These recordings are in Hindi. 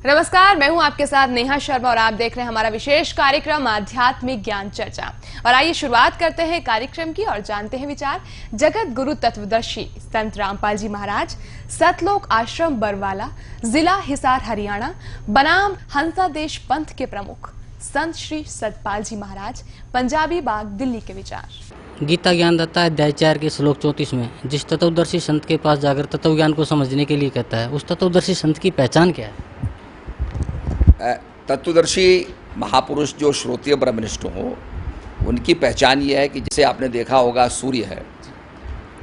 नमस्कार, मैं हूं आपके साथ नेहा शर्मा और आप देख रहे हैं हमारा विशेष कार्यक्रम आध्यात्मिक ज्ञान चर्चा। और आइए शुरुआत करते हैं कार्यक्रम की और जानते हैं विचार जगत गुरु तत्वदर्शी संत रामपाल जी महाराज, सतलोक आश्रम बरवाला, जिला हिसार हरियाणा, बनाम हंसादेश पंथ के प्रमुख संत श्री सतपाल जी महाराज, पंजाबी बाग, दिल्ली के विचार। गीता ज्ञानदाता अध्याय 4 के श्लोक 34 में जिस तत्वदर्शी संत के पास जाकर तत्व ज्ञान को समझने के लिए कहता है, उस तत्वदर्शी संत की पहचान क्या है? तत्वदर्शी महापुरुष जो श्रोत्रिय ब्रह्मनिष्ठ हो, उनकी पहचान ये है कि जैसे आपने देखा होगा सूर्य है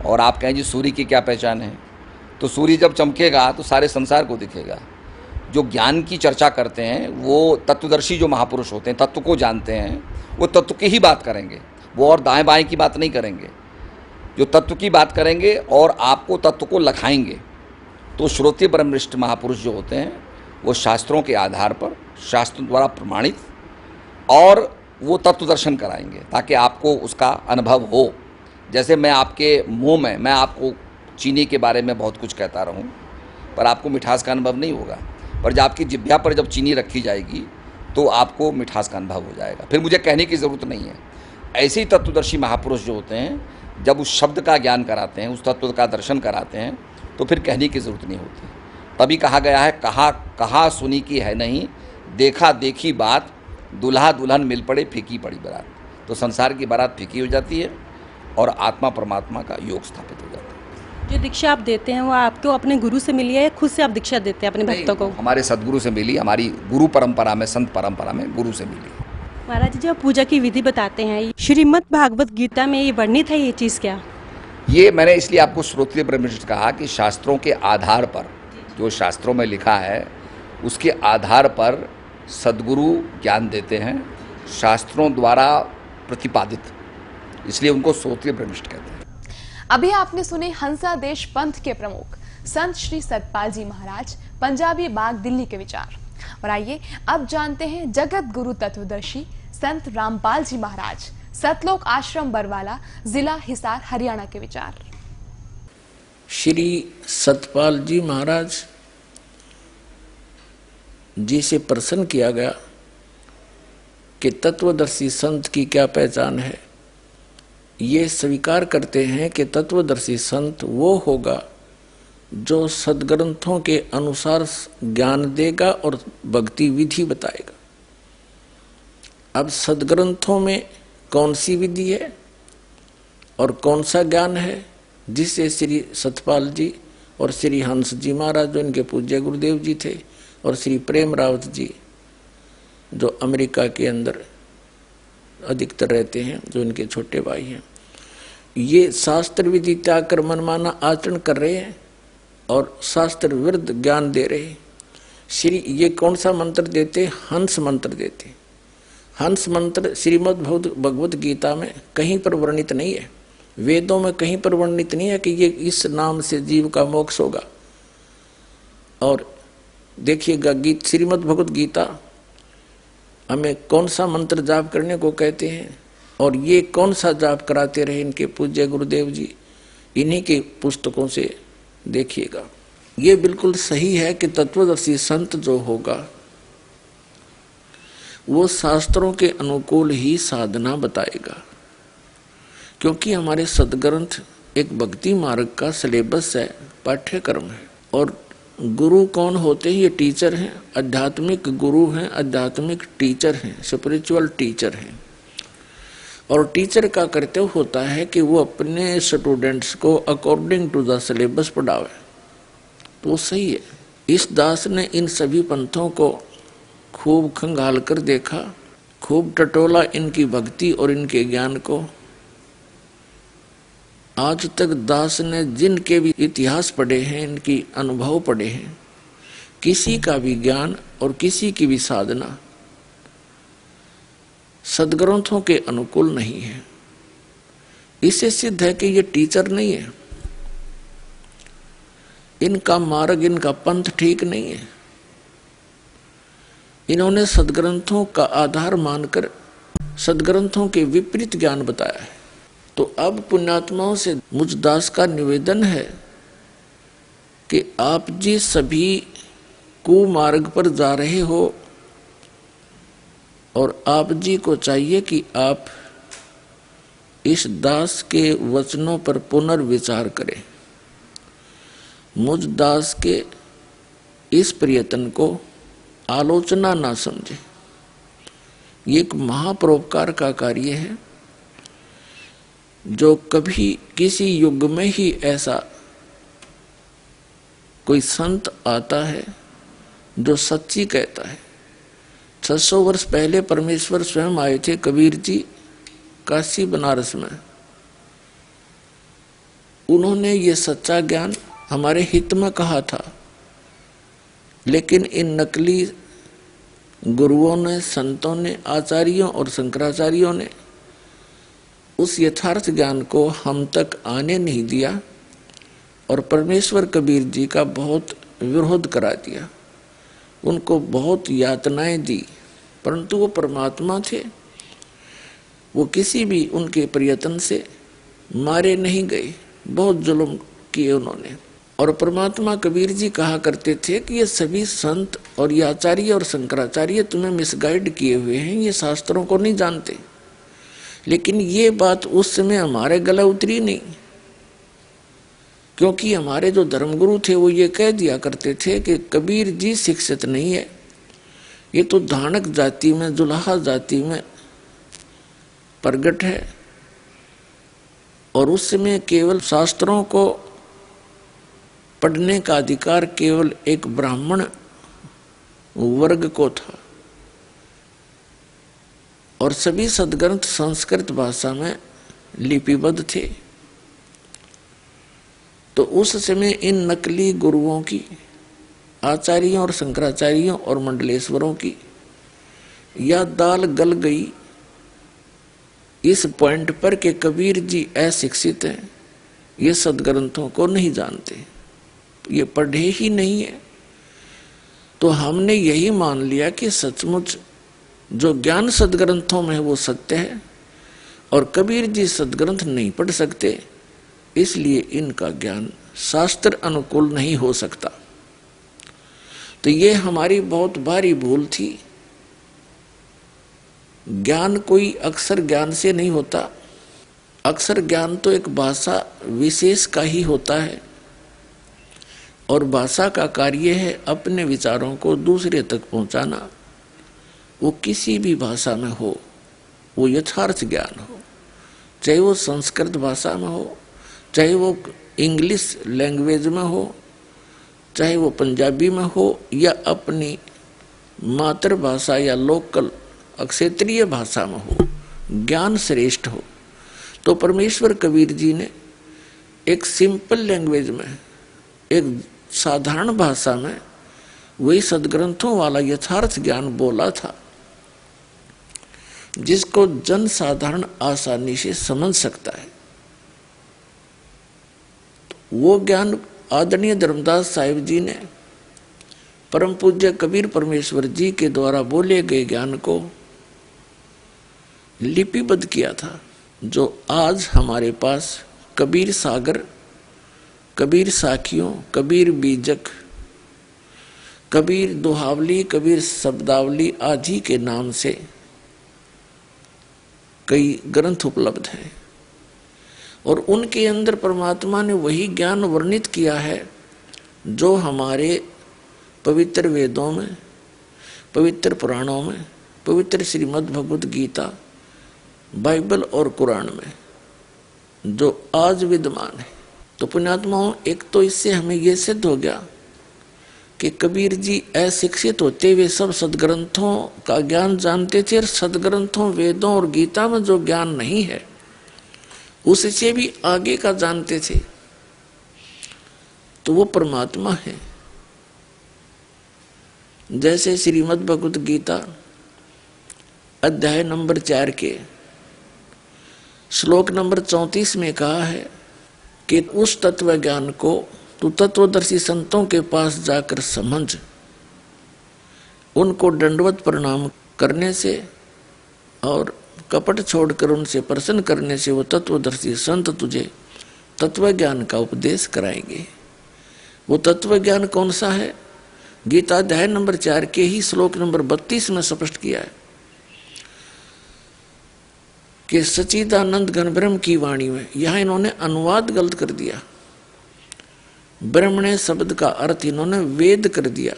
और आप कहें जी सूर्य की क्या पहचान है, तो सूर्य जब चमकेगा तो सारे संसार को दिखेगा। जो ज्ञान की चर्चा करते हैं वो तत्वदर्शी जो महापुरुष होते हैं, तत्व को जानते हैं, वो तत्व की ही बात करेंगे, वो और दाएं बाएं की बात नहीं करेंगे। जो तत्व की बात करेंगे और आपको तत्व को लखाएंगे। तो श्रोत्रिय ब्रह्मनिष्ठ महापुरुष जो होते हैं वो शास्त्रों के आधार पर, शास्त्रों द्वारा प्रमाणित, और वो तत्व दर्शन कराएंगे ताकि आपको उसका अनुभव हो। जैसे मैं आपके मुंह में, मैं आपको चीनी के बारे में बहुत कुछ कहता रहूं, पर आपको मिठास का अनुभव नहीं होगा। पर जब आपकी जिह्वा पर जब चीनी रखी जाएगी तो आपको मिठास का अनुभव हो जाएगा, फिर मुझे कहने की ज़रूरत नहीं है। ऐसे ही तत्वदर्शी महापुरुष जो होते हैं, जब उस शब्द का ज्ञान कराते हैं, उस तत्व का दर्शन कराते हैं, तो फिर कहने की ज़रूरत नहीं होती। तभी कहा गया है, कहा सुनी की है नहीं, देखा देखी बात, दुल्हा दुल्हन मिल पड़े फीकी पड़ी बारात। तो संसार की बारात फीकी हो जाती है और आत्मा परमात्मा का योग स्थापित हो जाता है। जो दीक्षा आप देते हैं वो आपको अपने गुरु से मिली है या खुद से आप दीक्षा देते हैं अपने भक्तों को? हमारे सदगुरु से मिली, हमारी गुरु परंपरा में, संत परंपरा में गुरु से मिली। महाराज जी, जब पूजा की विधि बताते हैं, श्रीमद् भागवत गीता में ये वर्णित है, ये चीज़ क्या? ये मैंने इसलिए आपको श्रोत्रिय ब्रह्मनिष्ठ कहा कि शास्त्रों के आधार पर, जो शास्त्रों में लिखा है उसके आधार पर सद्गुरु ज्ञान देते हैं, शास्त्रों द्वारा प्रतिपादित, इसलिए उनको श्रोत्रिय ब्रह्मनिष्ठ कहते हैं। अभी आपने सुने हंसादेश पंथ के प्रमुख संत श्री सतपाल जी महाराज, पंजाबी बाग, दिल्ली के विचार। और आइए अब जानते हैं जगत गुरु तत्वदर्शी संत रामपाल जी महाराज, सतलोक आश्रम बरवाला, जिला हिसार हरियाणा के विचार। श्री सतपाल जी महाराज जी से प्रश्न किया गया कि तत्वदर्शी संत की क्या पहचान है। ये स्वीकार करते हैं कि तत्वदर्शी संत वो होगा जो सदग्रंथों के अनुसार ज्ञान देगा और भक्ति विधि बताएगा। अब सदग्रंथों में कौन सी विधि है और कौन सा ज्ञान है, जिसे श्री सतपाल जी और श्री हंस जी महाराज जो इनके पूज्य गुरुदेव जी थे, और श्री प्रेम रावत जी जो अमेरिका के अंदर अधिकतर रहते हैं, जो इनके छोटे भाई हैं, ये शास्त्र विधि त्याग कर मनमाना आचरण कर रहे हैं और शास्त्र विरुद्ध ज्ञान दे रहे हैं। श्री ये कौन सा मंत्र देते? हंस मंत्र देते। हंस मंत्र श्रीमद् भगवत गीता में कहीं पर वर्णित नहीं है, वेदों में कहीं पर वर्णित नहीं है कि ये इस नाम से जीव का मोक्ष होगा। और देखिएगा श्रीमद् भगवत गीता हमें कौन सा मंत्र जाप करने को कहते हैं और ये कौन सा जाप कराते रहे इनके पूज्य गुरुदेव जी, इन्हीं के पुस्तकों से देखिएगा। ये बिल्कुल सही है कि तत्वदर्शी संत जो होगा वो शास्त्रों के अनुकूल ही साधना बताएगा, क्योंकि हमारे सदग्रंथ एक भक्ति मार्ग का सिलेबस है, पाठ्यक्रम है। और गुरु कौन होते हैं? ये टीचर हैं, आध्यात्मिक गुरु हैं, आध्यात्मिक टीचर हैं, स्पिरिचुअल टीचर हैं। और टीचर का कर्तव्य होता है कि वो अपने स्टूडेंट्स को अकॉर्डिंग टू द सिलेबस पढ़ावे, तो सही है। इस दास ने इन सभी पंथों को खूब खंगाल कर देखा, खूब टटोला इनकी भक्ति और इनके ज्ञान को। आज तक दास ने जिनके भी इतिहास पढ़े हैं, इनकी अनुभव पढ़े हैं, किसी का भी ज्ञान और किसी की भी साधना सदग्रंथों के अनुकूल नहीं है। इससे सिद्ध है कि ये टीचर नहीं है, इनका मार्ग, इनका पंथ ठीक नहीं है। इन्होंने सदग्रंथों का आधार मानकर सदग्रंथों के विपरीत ज्ञान बताया है। तो अब पुण्यात्माओं से मुझ दास का निवेदन है कि आप जी सभी कुमार्ग पर जा रहे हो और आप जी को चाहिए कि आप इस दास के वचनों पर पुनर्विचार करें, मुझ दास के इस प्रयत्न को आलोचना ना समझे। ये एक महापरोपकार का कार्य है जो कभी किसी युग में ही ऐसा कोई संत आता है जो सच्ची कहता है। 600 वर्ष पहले परमेश्वर स्वयं आए थे कबीर जी काशी बनारस में। उन्होंने ये सच्चा ज्ञान हमारे हित में कहा था, लेकिन इन नकली गुरुओं ने, संतों ने, आचार्यों और शंकराचार्यों ने उस यथार्थ ज्ञान को हम तक आने नहीं दिया और परमेश्वर कबीर जी का बहुत विरोध करा दिया, उनको बहुत यातनाएं दी, परंतु वो परमात्मा थे। वो किसी भी उनके प्रयत्न से मारे नहीं गए, बहुत जुल्म किए उन्होंने। और परमात्मा कबीर जी कहा करते थे कि ये सभी संत और ये आचार्य और शंकराचार्य तुम्हें मिसगाइड किए हुए हैं, ये शास्त्रों को नहीं जानते। लेकिन ये बात उस समय हमारे गला उतरी नहीं, क्योंकि हमारे जो धर्मगुरु थे वो ये कह दिया करते थे कि कबीर जी शिक्षित नहीं है, ये तो धानक जाति में, जुलाहा जाति में प्रगट है। और उस समय केवल शास्त्रों को पढ़ने का अधिकार केवल एक ब्राह्मण वर्ग को था और सभी सद्ग्रंथ संस्कृत भाषा में लिपिबद्ध थे। तो उस समय इन नकली गुरुओं की, आचार्यों और शंकराचार्यों और मंडलेश्वरों की यह दाल गल गई इस पॉइंट पर कि कबीर जी अशिक्षित हैं, ये सद्ग्रंथों को नहीं जानते, ये पढ़े ही नहीं है। तो हमने यही मान लिया कि सचमुच जो ज्ञान सद्ग्रंथों में है वो सत्य है और कबीर जी सद्ग्रंथ नहीं पढ़ सकते, इसलिए इनका ज्ञान शास्त्र अनुकूल नहीं हो सकता। तो ये हमारी बहुत भारी भूल थी। ज्ञान कोई अक्षर ज्ञान से नहीं होता, अक्षर ज्ञान तो एक भाषा विशेष का ही होता है और भाषा का कार्य है अपने विचारों को दूसरे तक पहुंचाना। वो किसी भी भाषा में हो, वो यथार्थ ज्ञान हो, चाहे वो संस्कृत भाषा में हो, चाहे वो इंग्लिश लैंग्वेज में हो, चाहे वो पंजाबी में हो या अपनी मातृभाषा या लोकल क्षेत्रीय भाषा में हो, ज्ञान श्रेष्ठ हो। तो परमेश्वर कबीर जी ने एक सिंपल लैंग्वेज में, एक साधारण भाषा में वही सद्ग्रंथों वाला यथार्थ ज्ञान बोला था जिसको जन साधारण आसानी से समझ सकता है। वो ज्ञान आदरणीय धर्मदास साहिब जी ने परम पूज्य कबीर परमेश्वर जी के द्वारा बोले गए ज्ञान को लिपिबद्ध किया था, जो आज हमारे पास कबीर सागर, कबीर साखियों, कबीर बीजक, कबीर दोहावली, कबीर शब्दावली आदि के नाम से कई ग्रंथ उपलब्ध हैं और उनके अंदर परमात्मा ने वही ज्ञान वर्णित किया है जो हमारे पवित्र वेदों में, पवित्र पुराणों में, पवित्र श्रीमद् भगवद गीता, बाइबल और कुरान में जो आज विद्यमान है। तो पुण्यात्माओं, एक तो इससे हमें यह सिद्ध हो गया कि कबीर जी अशिक्षित होते हुए सब सद्ग्रंथों का ज्ञान जानते थे और सद्ग्रंथों, वेदों और गीता में जो ज्ञान नहीं है उससे भी आगे का जानते थे। तो वो परमात्मा है। जैसे श्रीमद् भगवद गीता अध्याय नंबर 4 के श्लोक नंबर 34 में कहा है कि उस तत्व ज्ञान को तू तत्वदर्शी संतों के पास जाकर समझ, उनको दंडवत प्रणाम करने से और कपट छोड़कर उनसे प्रसन्न करने से वो तत्वदर्शी संत तुझे तत्व ज्ञान का उपदेश कराएंगे। वो तत्व ज्ञान कौन सा है? गीता अध्याय नंबर 4 के ही श्लोक नंबर 32 में स्पष्ट किया है कि सच्चिदानंद घन ब्रह्म की वाणी में, यहां इन्होंने अनुवाद गलत कर दिया। ब्रह्मणे शब्द का अर्थ इन्होंने वेद कर दिया,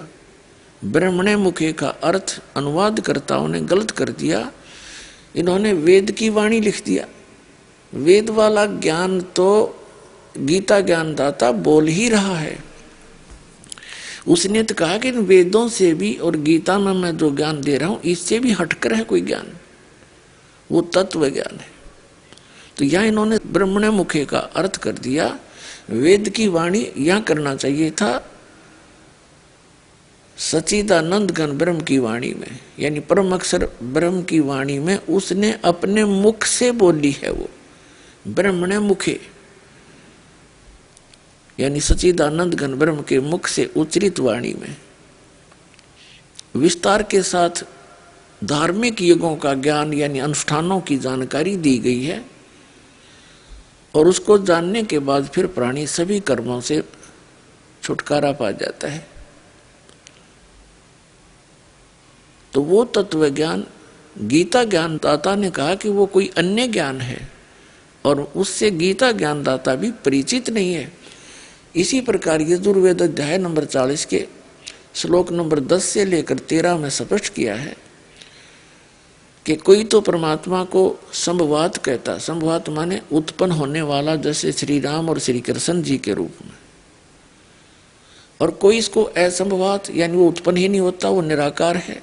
ब्रह्मणे मुखे का अर्थ अनुवादकर्ताओं ने गलत कर दिया, इन्होंने वेद की वाणी लिख दिया। वेद वाला ज्ञान तो गीता ज्ञानदाता बोल ही रहा है। उसने तो कहा कि इन वेदों से भी और गीता में मैं जो ज्ञान दे रहा हूं इससे भी हटकर है कोई ज्ञान, वो तत्व ज्ञान है। तो यहां इन्होंने ब्रह्मणे मुखे का अर्थ कर दिया, वेद की वाणी यहां करना चाहिए था सच्चिदानंद घन ब्रह्म की वाणी में, यानी परम अक्षर ब्रह्म की वाणी में उसने अपने मुख से बोली है। वो ब्रह्मणे मुखे यानी सच्चिदानंद घन ब्रह्म के मुख से उच्चरित वाणी में विस्तार के साथ धार्मिक युगों का ज्ञान यानी अनुष्ठानों की जानकारी दी गई है, और उसको जानने के बाद फिर प्राणी सभी कर्मों से छुटकारा पा जाता है। तो वो तत्व ज्ञान गीता ज्ञानदाता ने कहा कि वो कोई अन्य ज्ञान है, और उससे गीता ज्ञानदाता भी परिचित नहीं है। इसी प्रकार यजुर्वेद अध्याय नंबर 40 के श्लोक नंबर 10 से लेकर 13 में स्पष्ट किया है कि कोई तो परमात्मा को संभवात कहता, संभवात माने उत्पन्न होने वाला, जैसे श्री राम और श्री कृष्ण जी के रूप में, और कोई इसको असंभवात यानी वो उत्पन्न ही नहीं होता, वो निराकार है।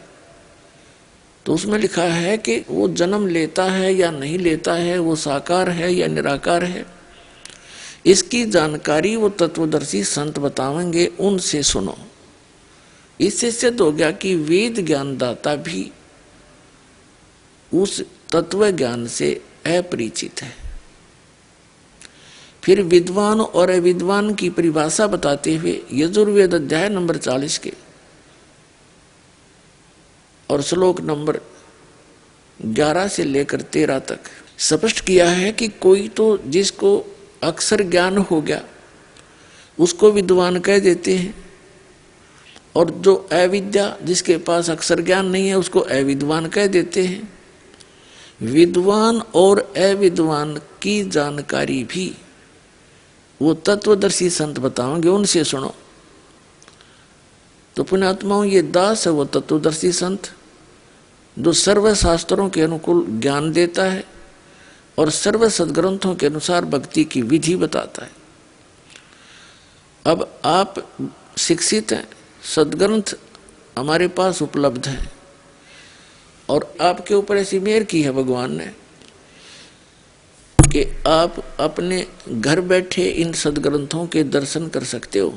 तो उसमें लिखा है कि वो जन्म लेता है या नहीं लेता है, वो साकार है या निराकार है, इसकी जानकारी वो तत्वदर्शी संत बतावेंगे, उनसे सुनो। इससे सिद्ध हो गया कि वेद ज्ञानदाता भी उस तत्व ज्ञान से अपरिचित है। फिर विद्वान और अविद्वान की परिभाषा बताते हुए यजुर्वेद अध्याय नंबर 40 के और श्लोक नंबर 11 से लेकर 13 तक स्पष्ट किया है कि कोई तो जिसको अक्षर ज्ञान हो गया उसको विद्वान कह देते हैं, और जो अविद्या जिसके पास अक्षर ज्ञान नहीं है उसको अविद्वान कह देते हैं। विद्वान और अविद्वान की जानकारी भी वो तत्वदर्शी संत बताओगे, उनसे सुनो। तो पुण्यात्माओं, ये दास है वो तत्वदर्शी संत जो सर्व शास्त्रों के अनुकूल ज्ञान देता है और सर्व सदग्रंथों के अनुसार भक्ति की विधि बताता है। अब आप शिक्षित हैं, सदग्रंथ हमारे पास उपलब्ध हैं, और आपके ऊपर ऐसी मेहर की है भगवान ने कि आप अपने घर बैठे इन सदग्रंथों के दर्शन कर सकते हो।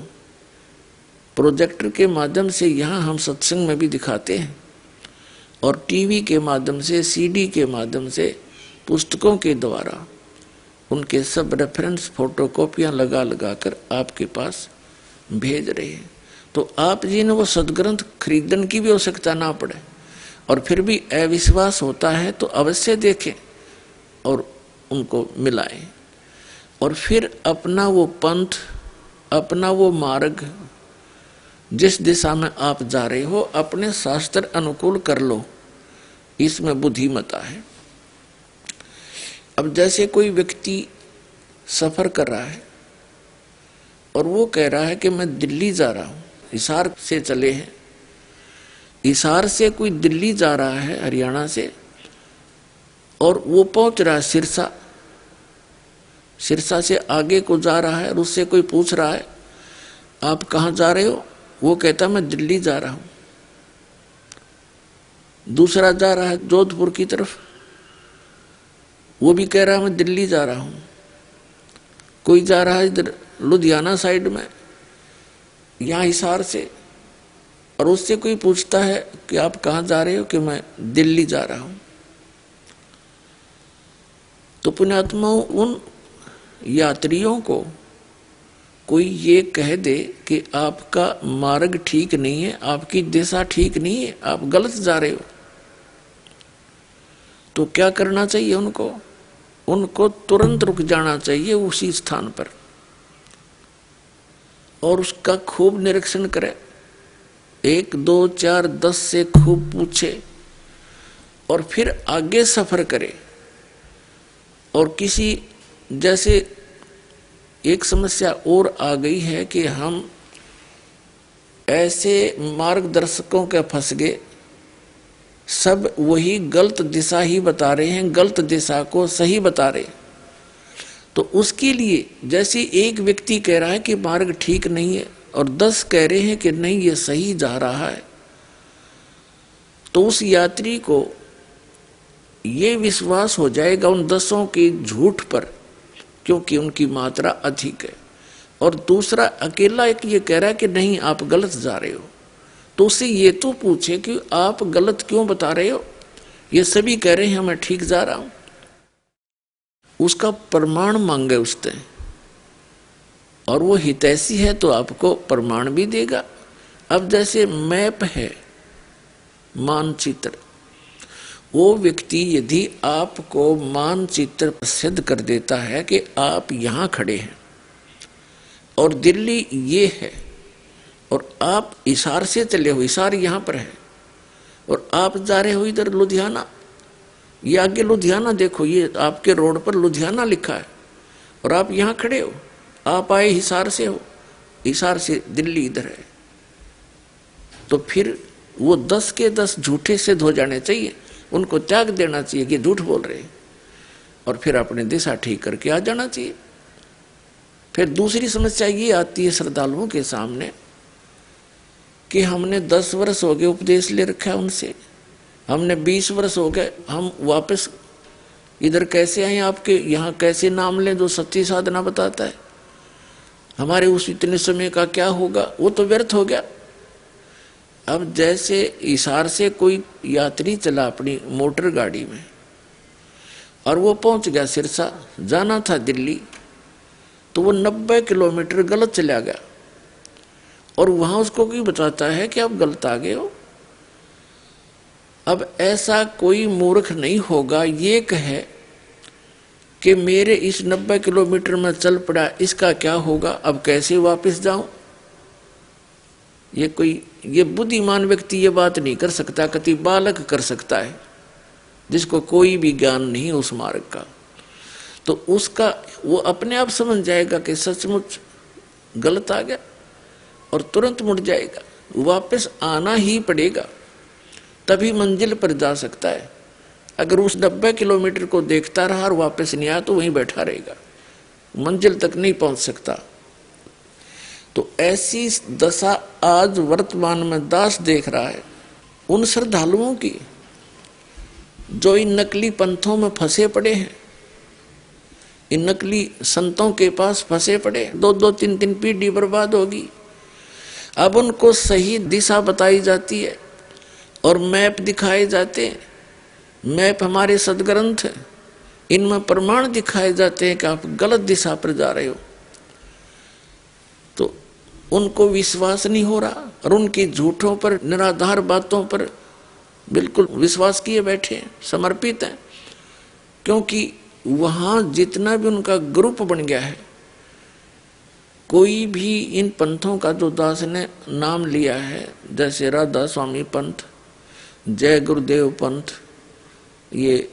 प्रोजेक्टर के माध्यम से यहाँ हम सत्संग में भी दिखाते हैं, और टीवी के माध्यम से, सीडी के माध्यम से, पुस्तकों के द्वारा उनके सब रेफरेंस फोटोकॉपियाँ लगा लगा कर आपके पास भेज रहे हैं। तो आप जी ने वो सदग्रंथ खरीदने की भी आवश्यकता ना पड़े, और फिर भी अविश्वास होता है तो अवश्य देखें और उनको मिलाएं, और फिर अपना वो पंथ, अपना वो मार्ग जिस दिशा में आप जा रहे हो अपने शास्त्र अनुकूल कर लो, इसमें बुद्धिमता है। अब जैसे कोई व्यक्ति सफर कर रहा है और वो कह रहा है कि मैं दिल्ली जा रहा हूँ, हिसार से चले हैं, हिसार से कोई दिल्ली जा रहा है हरियाणा से, और वो पहुंच रहा है सिरसा, सिरसा से आगे को जा रहा है, और उससे कोई पूछ रहा है आप कहाँ जा रहे हो, वो कहता मैं दिल्ली जा रहा हूँ। दूसरा जा रहा है जोधपुर की तरफ, वो भी कह रहा है मैं दिल्ली जा रहा हूँ। कोई जा रहा है इधर लुधियाना साइड में, यहाँ हिसार से, और उससे कोई पूछता है कि आप कहाँ जा रहे हो, कि मैं दिल्ली जा रहा हूँ। तो पुण्यात्माओं, उन यात्रियों को कोई ये कह दे कि आपका मार्ग ठीक नहीं है, आपकी दिशा ठीक नहीं है, आप गलत जा रहे हो, तो क्या करना चाहिए उनको? उनको तुरंत रुक जाना चाहिए उसी स्थान पर, और उसका खूब निरीक्षण करे 1 2 4 10 से खूब पूछे और फिर आगे सफर करे। और किसी जैसे एक समस्या और आ गई है कि हम ऐसे मार्गदर्शकों के फंस गए, सब वही गलत दिशा ही बता रहे हैं, गलत दिशा को सही बता रहे। तो उसके लिए जैसे एक व्यक्ति कह रहा है कि मार्ग ठीक नहीं है और 10 कह रहे हैं कि नहीं ये सही जा रहा है, तो उस यात्री को ये विश्वास हो जाएगा उन 10 के झूठ पर, क्योंकि उनकी मात्रा अधिक है। और दूसरा अकेला एक ये कह रहा है कि नहीं आप गलत जा रहे हो, तो उससे ये तो पूछे कि आप गलत क्यों बता रहे हो, ये सभी कह रहे हैं मैं ठीक जा रहा हूं। उसका प्रमाण मांगे उससे, और वो हितैषी है तो आपको प्रमाण भी देगा। अब जैसे मैप है, मानचित्र, वो व्यक्ति यदि आपको मानचित्र सिद्ध कर देता है कि आप यहां खड़े हैं और दिल्ली ये है और आप हिसार से चले हो, हिसार यहां पर है और आप जा रहे हो इधर लुधियाना, ये आगे लुधियाना देखो, ये आपके रोड पर लुधियाना लिखा है और आप यहां खड़े हो, आप आए हिसार से हो, हिसार से दिल्ली इधर है, तो फिर वो 10 के 10 झूठे सिद्ध हो जाने चाहिए, उनको त्याग देना चाहिए कि झूठ बोल रहे हैं और फिर अपनी दिशा ठीक करके आ जाना चाहिए। फिर दूसरी समस्या ये आती है श्रद्धालुओं के सामने कि हमने 10 वर्ष हो गए उपदेश ले रखा है उनसे, हमने 20 वर्ष हो गए, हम वापस इधर कैसे आए, आपके यहाँ कैसे नाम लें जो सच्ची साधना बताता है, हमारे उस इतने समय का क्या होगा, वो तो व्यर्थ हो गया। अब जैसे हिसार से कोई यात्री चला अपनी मोटर गाड़ी में और वो पहुंच गया सिरसा, जाना था दिल्ली, तो वो 90 किलोमीटर गलत चला गया और वहां उसको कोई बताता है कि आप गलत आ गए हो। अब ऐसा कोई मूर्ख नहीं होगा ये कहे कि मेरे इस 90 किलोमीटर में चल पड़ा, इसका क्या होगा, अब कैसे वापस जाऊं। ये बुद्धिमान व्यक्ति ये बात नहीं कर सकता, कति बालक कर सकता है जिसको कोई भी ज्ञान नहीं उस मार्ग का, तो उसका वो अपने आप समझ जाएगा कि सचमुच गलत आ गया और तुरंत मुड़ जाएगा, वापस आना ही पड़ेगा, तभी मंजिल पर जा सकता है। अगर उस 90 किलोमीटर को देखता रहा और वापस नहीं आया तो वहीं बैठा रहेगा, मंजिल तक नहीं पहुंच सकता। तो ऐसी दशा आज वर्तमान में दास देख रहा है उन श्रद्धालुओं की जो इन नकली पंथों में फंसे पड़े हैं, इन नकली संतों के पास फंसे पड़े, 2-2 3-3 पीढ़ी बर्बाद होगी। अब उनको सही दिशा बताई जाती है और मैप दिखाए जाते हैं, मैप हमारे सदग्रंथ है, इनमें प्रमाण दिखाए जाते हैं कि आप गलत दिशा पर जा रहे हो, तो उनको विश्वास नहीं हो रहा और उनकी झूठों पर, निराधार बातों पर बिल्कुल विश्वास किए बैठे हैं, समर्पित हैं, क्योंकि वहां जितना भी उनका ग्रुप बन गया है, कोई भी इन पंथों का जो दास ने नाम लिया है, जैसे राधा स्वामी पंथ, जय गुरुदेव पंथ, ये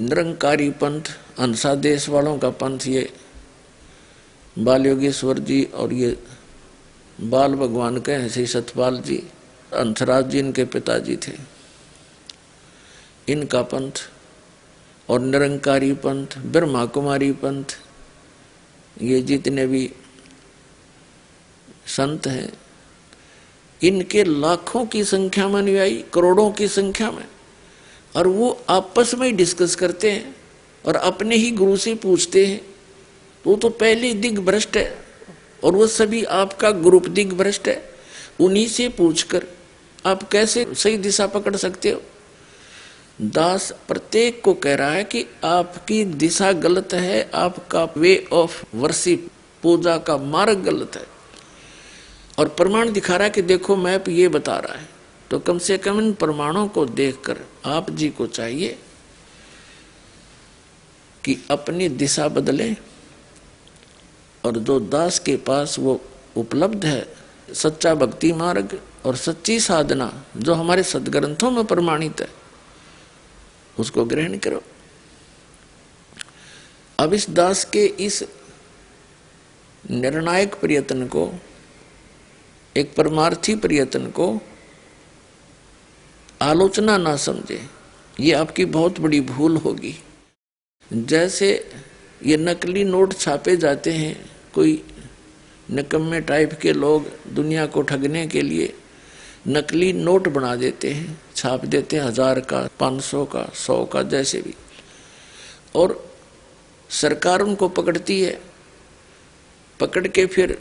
निरंकारी पंथ, हंसादेश वालों का पंथ, ये बाल योगेश्वर जी और ये बाल भगवान के हैं श्री सतपाल जी, हंसराज जी इनके पिताजी थे, इनका पंथ, और निरंकारी पंथ, ब्रह्मा कुमारी पंथ, ये जितने भी संत हैं, इनके लाखों की संख्या में अनुयायी, करोड़ों की संख्या में, और वो आपस में ही डिस्कस करते हैं और अपने ही गुरु से पूछते हैं, वो तो पहले दिग्भ्रष्ट है और वो सभी आपका ग्रुप दिग्भ्रष्ट है, उन्हीं से पूछकर आप कैसे सही दिशा पकड़ सकते हो। दास प्रत्येक को कह रहा है कि आपकी दिशा गलत है, आपका वे ऑफ वर्शिप, पूजा का मार्ग गलत है, और प्रमाण दिखा रहा है कि देखो मैप ये बता रहा है। तो कम से कम इन प्रमाणों को देखकर आप जी को चाहिए कि अपनी दिशा बदलें, और जो दास के पास वो उपलब्ध है सच्चा भक्ति मार्ग, और सच्ची साधना जो हमारे सदग्रंथों में प्रमाणित है उसको ग्रहण करो। अब इस दास के इस निर्णायक प्रयत्न को, एक परमार्थी प्रयत्न को आलोचना ना समझे, ये आपकी बहुत बड़ी भूल होगी। जैसे ये नकली नोट छापे जाते हैं, कोई निकम्मे टाइप के लोग दुनिया को ठगने के लिए नकली नोट बना देते हैं, छाप देते हैं 1000 का, 500 का, 100 का, जैसे भी, और सरकार उनको पकड़ती है। पकड़ के फिर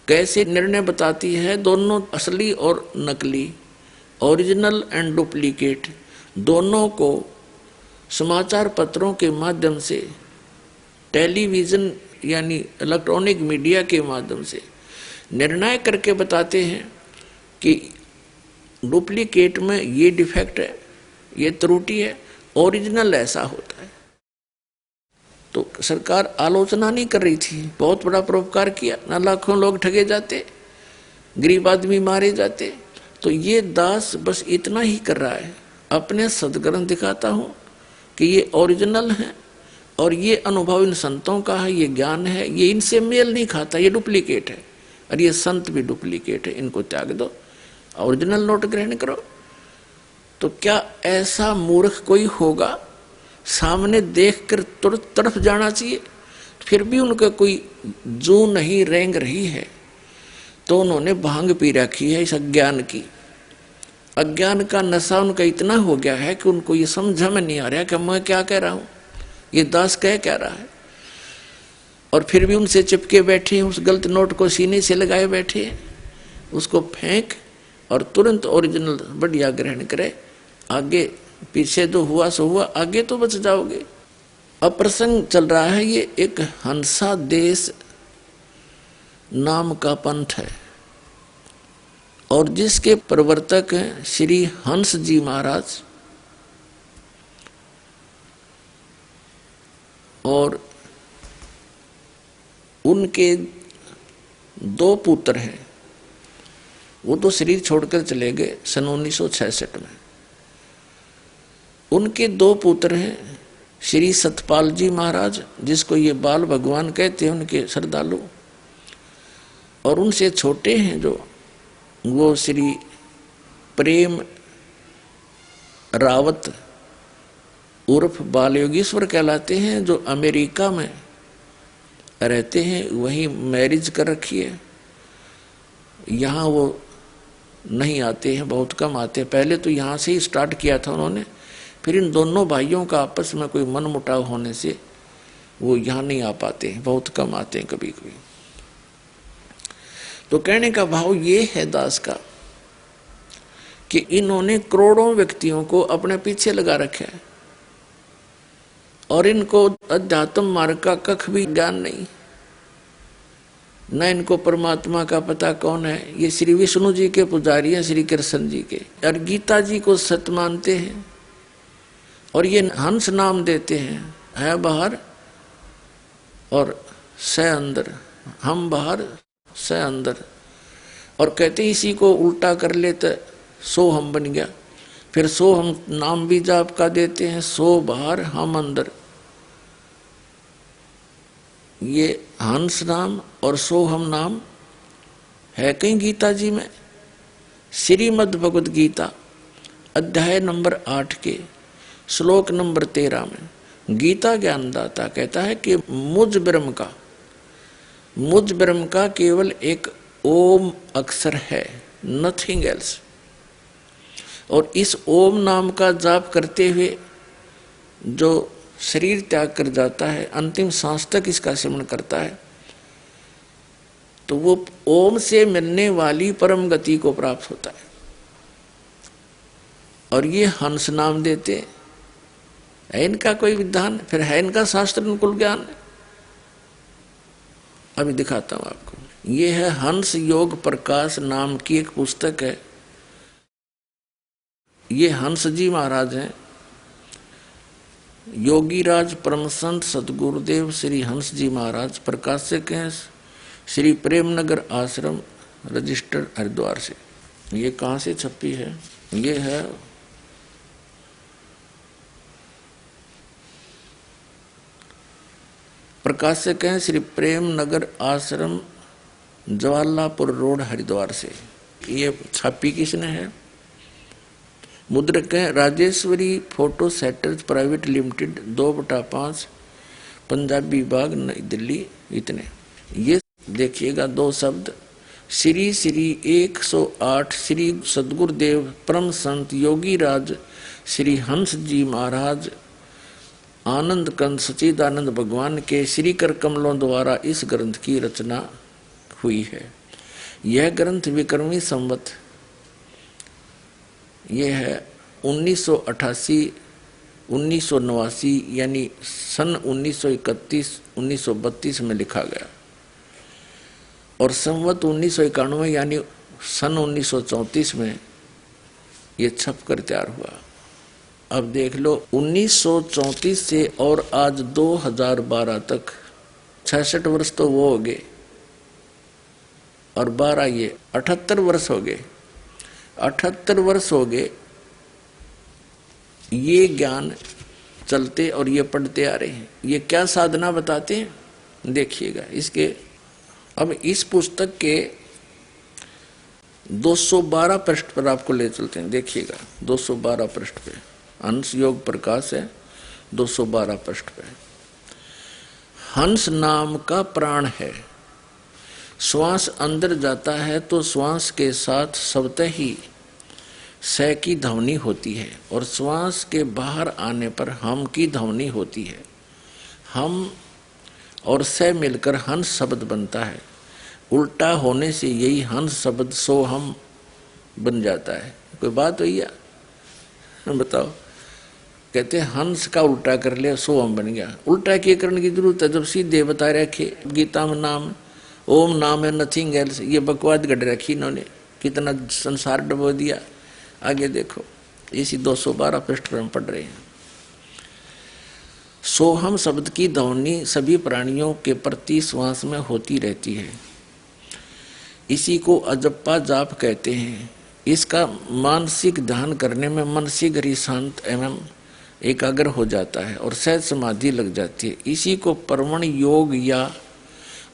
कैसे निर्णय बताती है, दोनों असली और नकली, ओरिजिनल एंड डुप्लीकेट, दोनों को समाचार पत्रों के माध्यम से, टेलीविज़न यानी इलेक्ट्रॉनिक मीडिया के माध्यम से निर्णय करके बताते हैं कि डुप्लीकेट में ये डिफेक्ट है, ये त्रुटि है, ओरिजिनल ऐसा होता है। तो सरकार आलोचना नहीं कर रही थी, बहुत बड़ा परोपकार किया, ना लाखों लोग ठगे जाते, गरीब आदमी मारे जाते। तो ये दास बस इतना ही कर रहा है, अपने सदग्रंथ दिखाता हूँ कि ये ओरिजिनल है और ये अनुभव इन संतों का है, ये ज्ञान है, ये इनसे मेल नहीं खाता, ये डुप्लीकेट है, और ये संत भी डुप्लीकेट है, इनको त्याग दो, ओरिजिनल नोट ग्रहण करो। तो क्या ऐसा मूर्ख कोई होगा? सामने देखकर तुरंत तरफ जाना चाहिए, फिर भी उनका कोई जू नहीं रेंग रही है, तो उन्होंने भांग पी रखी है इस अज्ञान की। अज्ञान का नशा उनका इतना हो गया है कि उनको ये समझ में नहीं आ रहा कि मैं क्या कह रहा हूँ, ये दास कह रहा है, और फिर भी उनसे चिपके बैठे, उस गलत नोट को सीने से लगाए बैठे, उसको फेंक और तुरंत ओरिजिनल बढ़िया ग्रहण करे। आगे पीछे तो हुआ सो हुआ, आगे तो बच जाओगे। अब प्रसंग चल रहा है, ये एक हंसा देश नाम का पंथ है, और जिसके प्रवर्तक हैं श्री हंस जी महाराज, और उनके 2 पुत्र हैं। वो तो शरीर छोड़कर चले गए सन 1966 में। उनके 2 पुत्र हैं श्री सतपाल जी महाराज, जिसको ये बाल भगवान कहते हैं, उनके श्रद्धालु, और उनसे छोटे हैं जो वो श्री प्रेम रावत उर्फ बाल योगीश्वर कहलाते हैं, जो अमेरिका में रहते हैं, वहीं मैरिज कर रखी है। यहाँ वो नहीं आते हैं, बहुत कम आते हैं। पहले तो यहाँ से ही स्टार्ट किया था उन्होंने, फिर इन दोनों भाइयों का आपस में कोई मनमुटाव होने से वो यहाँ नहीं आ पाते हैं, बहुत कम आते हैं कभी कभी। तो कहने का भाव ये है दास का कि इन्होंने करोड़ों व्यक्तियों को अपने पीछे लगा रखा है, और इनको अध्यात्म मार्ग का कख भी ज्ञान नहीं, न इनको परमात्मा का पता कौन है। ये श्री विष्णु जी के पुजारी हैं, श्री कृष्ण जी के, और गीता जी को सत्य मानते हैं, और ये हंस नाम देते हैं, है बाहर और से अंदर, हम बाहर से अंदर, और कहते इसी को उल्टा कर लेते सो हम बन गया। फिर सो हम नाम भी जाप का देते हैं, सो बाहर हम अंदर। ये हंस नाम और सो हम नाम है कहीं गीता जी में। श्रीमद् भगवद गीता अध्याय नंबर 8 के श्लोक नंबर 13 में गीता ज्ञानदाता कहता है कि मुझ ब्रह्म का केवल एक ओम अक्षर है, नथिंग एल्स। और इस ओम नाम का जाप करते हुए जो शरीर त्याग कर जाता है, अंतिम सांस तक इसका सिमरण करता है, तो वो ओम से मिलने वाली परम गति को प्राप्त होता है। और ये हंस नाम देते है इनका कोई विधान, फिर है इनका शास्त्र अनुकूल ज्ञान। अभी दिखाता हूं आपको। ये है हंस योग प्रकाश नाम की एक पुस्तक है। ये हंस जी महाराज हैं, योगीराज परम संत सदगुरुदेव श्री हंस जी महाराज प्रकाशक हैं, श्री प्रेमनगर आश्रम रजिस्टर्ड हरिद्वार से। ये कहाँ से छपी है? ये है प्रकाशक हैं श्री प्रेम नगर आश्रम, जवाहरलालपुर रोड, हरिद्वार से। ये छापी किसने है? मुद्रक है Rajeshwari photo setters private limited, 2/5, Punjabi Bagh, नई दिल्ली। इतने ये देखिएगा दो शब्द, श्री श्री 108 श्री सदगुरुदेव परम संत योगी राज श्री हंस जी महाराज आनंद कंद सच्चिदानंद भगवान के श्री कर कमलों द्वारा इस ग्रंथ की रचना हुई है। यह ग्रंथ विक्रमी संवत यह है 1988 1989 यानी सन 1931-1932 में लिखा गया और संवत 1991 यानी सन 1934 में ये छप कर तैयार हुआ। अब देख लो 1934 से और आज 2012 तक 66 वर्ष तो वो हो गए और 12 ये 78 वर्ष हो गए। 78 वर्ष हो गए ये ज्ञान चलते और ये पढ़ते आ रहे हैं। ये क्या साधना बताते हैं देखिएगा इसके। अब इस पुस्तक के 212 पृष्ठ पर आपको ले चलते हैं, देखिएगा 212 पृष्ठ पे हंस योग प्रकाश है, 212 पृष्ठ पे। हंस नाम का प्राण है, श्वास अंदर जाता है तो श्वास के साथ स्वतः ही स की ध्वनि होती है और श्वास के बाहर आने पर हम की ध्वनि होती है। हम और स मिलकर हंस शब्द बनता है। उल्टा होने से यही हंस शब्द सो हम बन जाता है। कोई बात हुई है? बताओ। कहते हैं हंस का उल्टा कर लिया सो हम बन गया। उल्टा किए करने की जरूरत है जब सीधे बता रखे। गीता में नाम ओम नाम है नथिंग एल्स, ये बकवाद गढ़ रखी इन्होंने, कितना संसार डबो दिया। आगे देखो इसी 212 पृष्ठ पर हम पढ़ रहे हैं। सोहम शब्द की ध्वनि सभी प्राणियों के प्रति श्वास में होती रहती है। इसी को अजप्पा जाप कहते हैं। इसका मानसिक ध्यान करने में मन शीघ्र ही शांत एवं एकाग्र हो जाता है और सहज समाधि लग जाती है। इसी को परमण योग या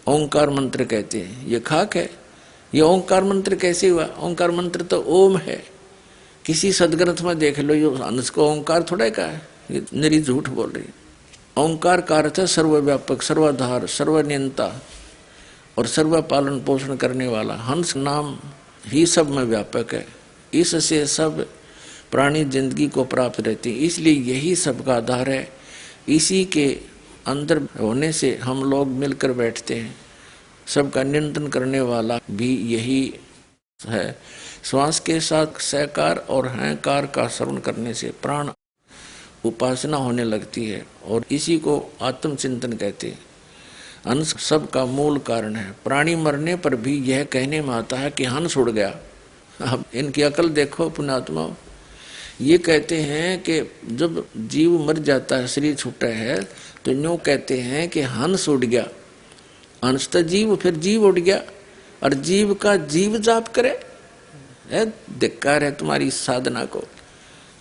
ओंकार मंत्र कहते हैं। ये खाक है। ये ओंकार मंत्र कैसे हुआ? ओंकार मंत्र तो ओम है। किसी सदग्रंथ में देख लो, ये हंस को ओंकार थोड़ा का है, ये निरी झूठ बोल रही है। ओंकार का अर्थ है सर्वव्यापक, सर्वाधार, सर्वनियंता और सर्व पालन पोषण करने वाला। हंस नाम ही सब में व्यापक है। इससे सब प्राणी जिंदगी को प्राप्त रहते हैं, इसलिए यही सबका आधार है। इसी के अंदर होने से हम लोग मिलकर बैठते हैं। सबका नियंत्रण करने वाला भी यही है। श्वास के साथ सहकार और हंकार का श्रवण करने से प्राण उपासना होने लगती है और इसी को आत्मचिंतन कहते हैं। हंस सब का मूल कारण है। प्राणी मरने पर भी यह कहने में आता है कि हंस उड़ गया। अब इनकी अकल देखो पुण्यात्मा। ये कहते हैं कि जब जीव मर जाता है, शरीर छूटा है, तो यूँ कहते हैं कि हंस उड़ गया। हंस तो जीव, फिर जीव उड़ गया और जीव का जीव जाप करे। धिक्कार है तुम्हारी साधना को।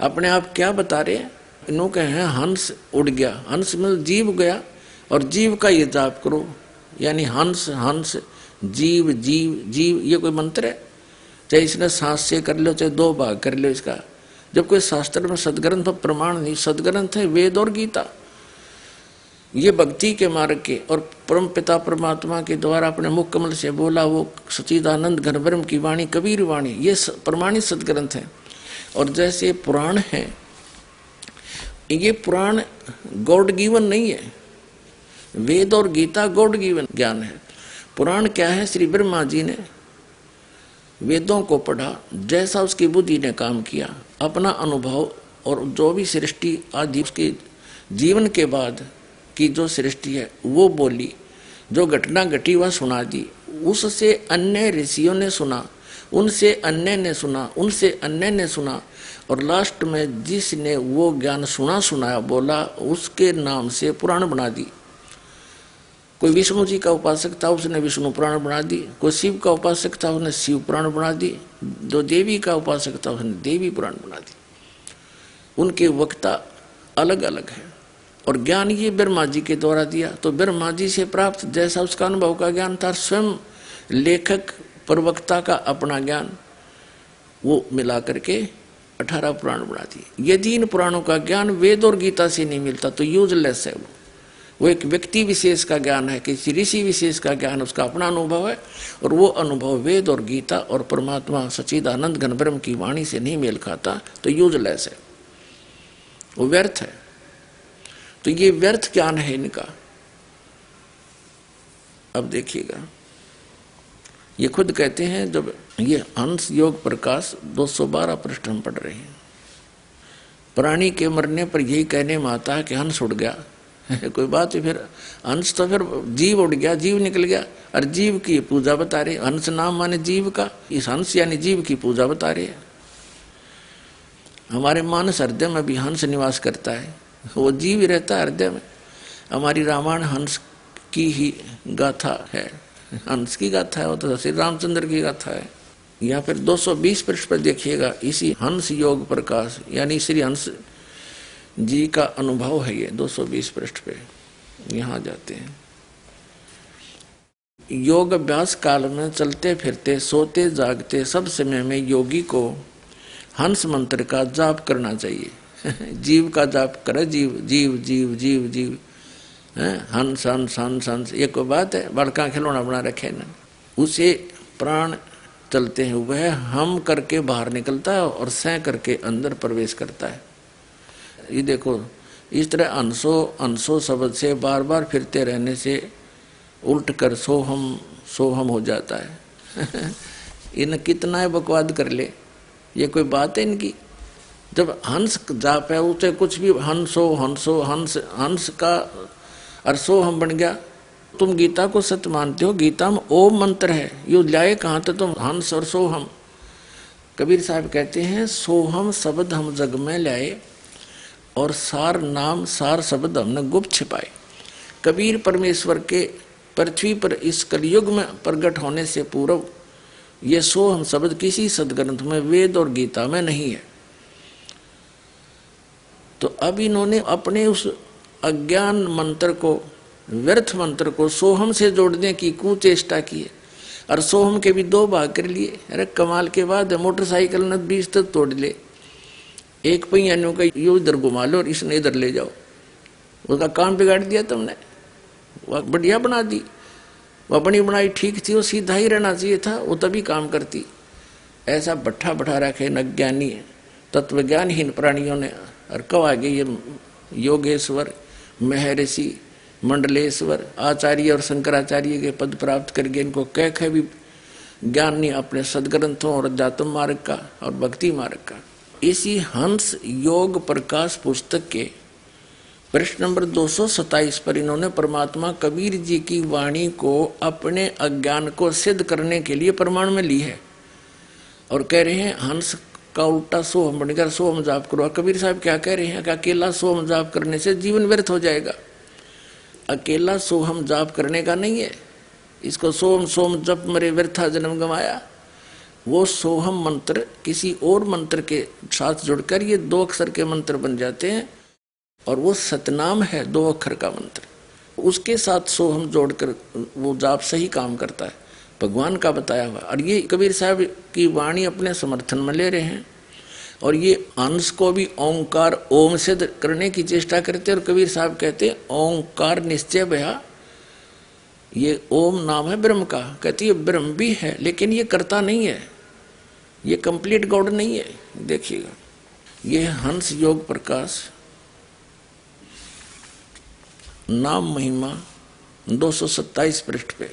अपने आप क्या बता रहे हैं? इन्हों कहे हैं हंस उड़ गया। हंस मतलब जीव गया और जीव का ये जाप करो, यानी हंस हंस जीव जीव जीव। ये कोई मंत्र है? चाहे इसने सांस से कर लो, चाहे 2 भाग कर लो इसका। जब कोई शास्त्र में सदग्रंथ पर प्रमाण नहीं, सदग्रंथ है वेद और गीता। ये भक्ति के मार्ग के और परम पिता परमात्मा के द्वारा अपने मुख कमल से बोला वो सच्चिदानंद घन ब्रह्म की वाणी, कबीर वाणी, ये प्रमाणित सदग्रंथ है। और जैसे पुराण है, ये पुराण गॉड गिवन नहीं है। वेद और गीता गॉड गिवन ज्ञान है। पुराण क्या है? श्री ब्रह्मा जी ने वेदों को पढ़ा, जैसा उसकी बुद्धि ने काम किया, अपना अनुभव और जो भी सृष्टि आदि उसके जीवन के बाद की जो सृष्टि है वो बोली, जो घटना घटी वह सुना दी। उससे अन्य ऋषियों ने सुना, उनसे अन्य ने सुना, उनसे अन्य ने सुना और लास्ट में जिसने वो ज्ञान सुनाया बोला, उसके नाम से पुराण बना दी। कोई विष्णु जी का उपासक था, उसने विष्णु पुराण बना दी। कोई शिव का उपासक था, उसने शिव पुराण बना दी। जो देवी का उपासक था, उसने देवी पुराण बना दी। उनके वक्ता अलग अलग है। और ज्ञान ये ब्रह्मा जी के द्वारा दिया। तो ब्रह्मा जी से प्राप्त जैसा उसका अनुभव का ज्ञान था, स्वयं लेखक प्रवक्ता का अपना ज्ञान वो मिला करके 18 पुराण बना दिए। यदि इन पुराणों का ज्ञान वेद और गीता से नहीं मिलता तो यूजलेस है। वो एक व्यक्ति विशेष का ज्ञान है, किसी ऋषि विशेष का ज्ञान, उसका अपना अनुभव है। और वो अनुभव वेद और गीता और परमात्मा सच्चिदानंद घन ब्रह्म की वाणी से नहीं मेल खाता तो यूजलेस है, वो व्यर्थ है। तो ये व्यर्थ ज्ञान है इनका। अब देखिएगा, ये खुद कहते हैं, जब ये हंस योग प्रकाश 212 पृष्ठ हम पढ़ रहे हैं, प्राणी के मरने पर यही कहने में आता है कि हंस उड़ गया। कोई बात है, फिर हंस तो फिर जीव उड़ गया, जीव निकल गया। और जीव की पूजा बता रहे, हंस नाम माने जीव का, इस हंस यानी जीव की पूजा बता रहे हैं। हमारे मानस हृदय में भी हंस निवास करता है, वो जीव ही रहता है हृदय में। हमारी रामायण हंस की ही गाथा है, हंस की गाथा है, वो तो श्री रामचंद्र की गाथा है। या फिर 220 पृष्ठ पर देखिएगा, इसी हंस योग प्रकाश यानी श्री हंस जी का अनुभव है। ये 220 पृष्ठ पे यहां जाते हैं। योग अभ्यास काल में चलते फिरते सोते जागते सब समय में योगी को हंस मंत्र का जाप करना चाहिए। जीव का जाप करे, जीव जीव जीव जीव जीव, हंस हंस हंस हंस, ये कोई बात है? बड़का खिलौना बना रखे ना। उसे प्राण चलते हैं, वह हम करके बाहर निकलता है और सह करके अंदर प्रवेश करता है। ये देखो, इस तरह हंसो हंसो शब्द से बार बार फिरते रहने से उल्ट कर सोहम हो जाता है। इन कितना बकवाद कर ले, ये कोई बात है इनकी? जब हंस जाप है, उसे कुछ भी हंसो हंसो हंस, हंस का और सोहम बन गया। तुम गीता को सत्य मानते हो, गीता में ओम मंत्र है, यो लाए कहाँ तो तुम हंस और सोहम। कबीर साहब कहते हैं, सोहम शब्द हम जग में लाए और सार नाम सार शब्द हमने गुप्त छिपाए। कबीर परमेश्वर के पृथ्वी पर इस कलयुग में प्रकट होने से पूर्व ये सोहम शब्द किसी सदग्रंथ में, वेद और गीता में नहीं है। तो अब इन्होंने अपने उस अज्ञान मंत्र को, व्यर्थ मंत्र को सोहम से जोड़ने की कुचेष्टा की है। और सोहम के भी 2 भाग कर लिए। अरे कमाल के बाद मोटरसाइकिल ने 20 तक तोड़ ले, एक पहियानों का यो इधर घुमा लो और इसने इधर ले जाओ, उसका काम बिगाड़ दिया तुमने। वह बढ़िया बना दी, वह बनी बनाई ठीक थी, वो सीधा ही रहना चाहिए था, वो तभी काम करती। ऐसा भट्ठा बैठा रखे न ज्ञानी तत्वज्ञानहीन प्राणियों ने। और कब आगे ये योगेश्वर, महर्षि, मंडलेश्वर, आचार्य और शंकराचार्य के पद प्राप्त करके इनको कह भी ज्ञान नहीं अपने सदग्रंथों और अध्यात्म मार्ग का और भक्ति मार्ग का। इसी हंस योग प्रकाश पुस्तक के प्रश्न नंबर 227 पर इन्होंने परमात्मा कबीर जी की वाणी को अपने अज्ञान को सिद्ध करने के लिए प्रमाण में ली है। और कह रहे हैं हंस का उल्टा सोहम बनकर सोहम जाप करो। कबीर साहब क्या कह रहे हैं कि अकेला सोहम जाप करने से जीवन व्यर्थ हो जाएगा। अकेला सोहम जाप करने का नहीं है, इसको सोम सोम जप मरे व्यर्था जन्म गंवाया। वो सोहम मंत्र किसी और मंत्र के साथ जुड़कर ये 2 अक्षर के मंत्र बन जाते हैं और वो सतनाम है, 2 अक्षर का मंत्र, उसके साथ सोहम जोड़कर वो जाप सही काम करता है, भगवान का बताया हुआ। और ये कबीर साहब की वाणी अपने समर्थन में ले रहे हैं और ये अंश को भी ओंकार ओम सिद्ध करने की चेष्टा करते हैं। और कबीर साहब कहते हैं ओंकार निश्चय भया, ये ओम नाम है ब्रह्म का। कहती है ब्रह्म भी है लेकिन ये करता नहीं है, ये कंप्लीट गॉड नहीं है। देखिएगा, ये हंस योग प्रकाश नाम महिमा 227 पृष्ठ पे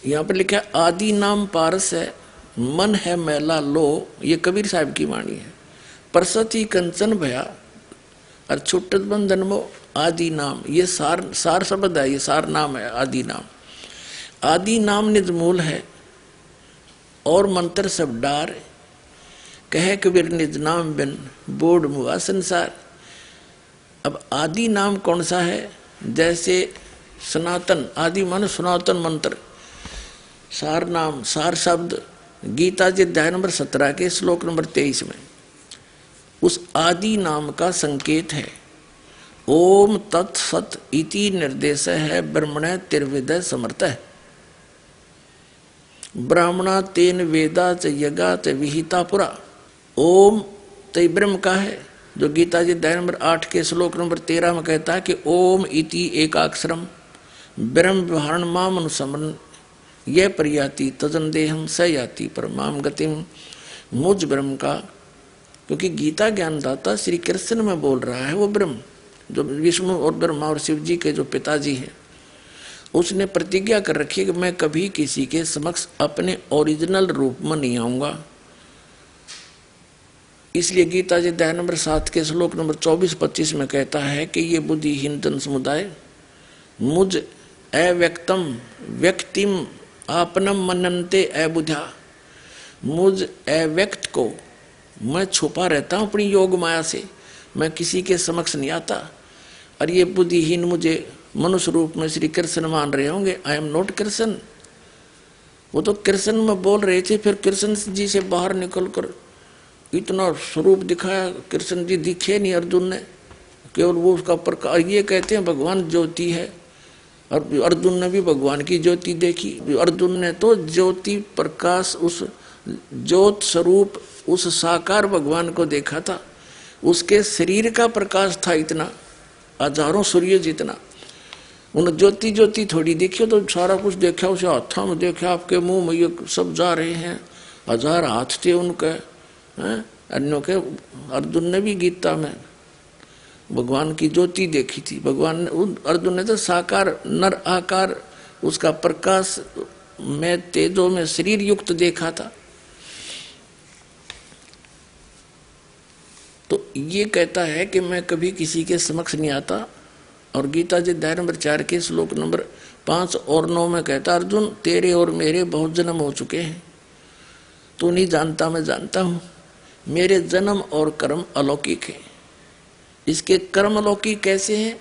यहां पर लिखा है आदि नाम पारस है, मन है मैला लो। ये कबीर साहब की वाणी है। परसती कंचन भया और छुट्टत बंधन मो। आदि नाम ये सार शब्द है, ये सार नाम है आदि नाम। आदि नाम निज मूल है और मंत्र सब डार, कहे कबीर निज नाम बिन बोड मुआ संसार। अब आदि नाम कौन सा है? जैसे सनातन, आदि माने सनातन मंत्र, सार नाम, सार शब्द गीता जी अध्याय नंबर 17 के श्लोक नंबर 23 में उस आदि नाम का संकेत है। ओम तत्सत इति निर्देश है ब्रह्मण तिर्विदय समर्थ है। ब्राह्मणा तेन वेदा च यज्ञा च विहिता पुरा। ओम तय ब्रह्म का है, जो गीता जी अध्याय नंबर 8 के श्लोक नंबर 13 में कहता है कि ओम इति एकाक्षरम ब्रह्म व्यवहारण माम अनुसमरण यह प्रयाति तजन देहम स याति परमाम गतिम। मुझ ब्रह्म का, क्योंकि गीता ज्ञानदाता श्री कृष्ण में बोल रहा है, वो ब्रह्म जो विष्णु और ब्रह्मा और शिव जी के जो पिताजी हैं, उसने प्रतिज्ञा कर रखी है कि मैं कभी किसी के समक्ष अपने ओरिजिनल रूप में नहीं आऊंगा। इसलिए गीता जी अध्याय नंबर 7 के श्लोक नंबर 24-25 में कहता है कि ये बुद्धिहीन जन समुदाय मुझ अव्यक्तम व्यक्तिम आपनम मनन्ते अबुधा, मुझ अव्यक्त को मैं छुपा रहता हूं अपनी योग माया से, मैं किसी के समक्ष नहीं आता। और ये बुद्धिहीन मुझे मनुष्य रूप में श्री कृष्ण मान रहे होंगे, आई एम नॉट कृष्ण। वो तो कृष्ण में बोल रहे थे, फिर कृष्ण जी से बाहर निकलकर इतना स्वरूप दिखाया, कृष्ण जी दिखे नहीं अर्जुन ने, केवल वो उसका प्रकाश। ये कहते हैं भगवान ज्योति है, और अर्जुन ने भी भगवान की ज्योति देखी। अर्जुन ने तो ज्योति प्रकाश, उस ज्योत स्वरूप उस साकार भगवान को देखा था। उसके शरीर का प्रकाश था इतना, हजारों सूर्य जितना। उन ज्योति ज्योति थोड़ी देखी तो सारा कुछ देखा, उसे हाथों में देखा, आपके मुंह में ये सब जा रहे हैं, 1000 हाथ थे उनके, अन्यों के। अर्जुन ने भी गीता में भगवान की ज्योति देखी थी। भगवान ने, अर्जुन ने तो साकार नर आकार उसका प्रकाश में तेजों में शरीर युक्त देखा था। तो ये कहता है कि मैं कभी किसी के समक्ष नहीं आता। और गीता जी अध्याय नंबर 4 के श्लोक नंबर 5 और 9 में कहता, अर्जुन तेरे और मेरे बहुत जन्म हो चुके हैं, तू नहीं जानता मैं जानता हूं। मेरे जन्म और कर्म अलौकिक है। इसके कर्म अलौकिक कैसे हैं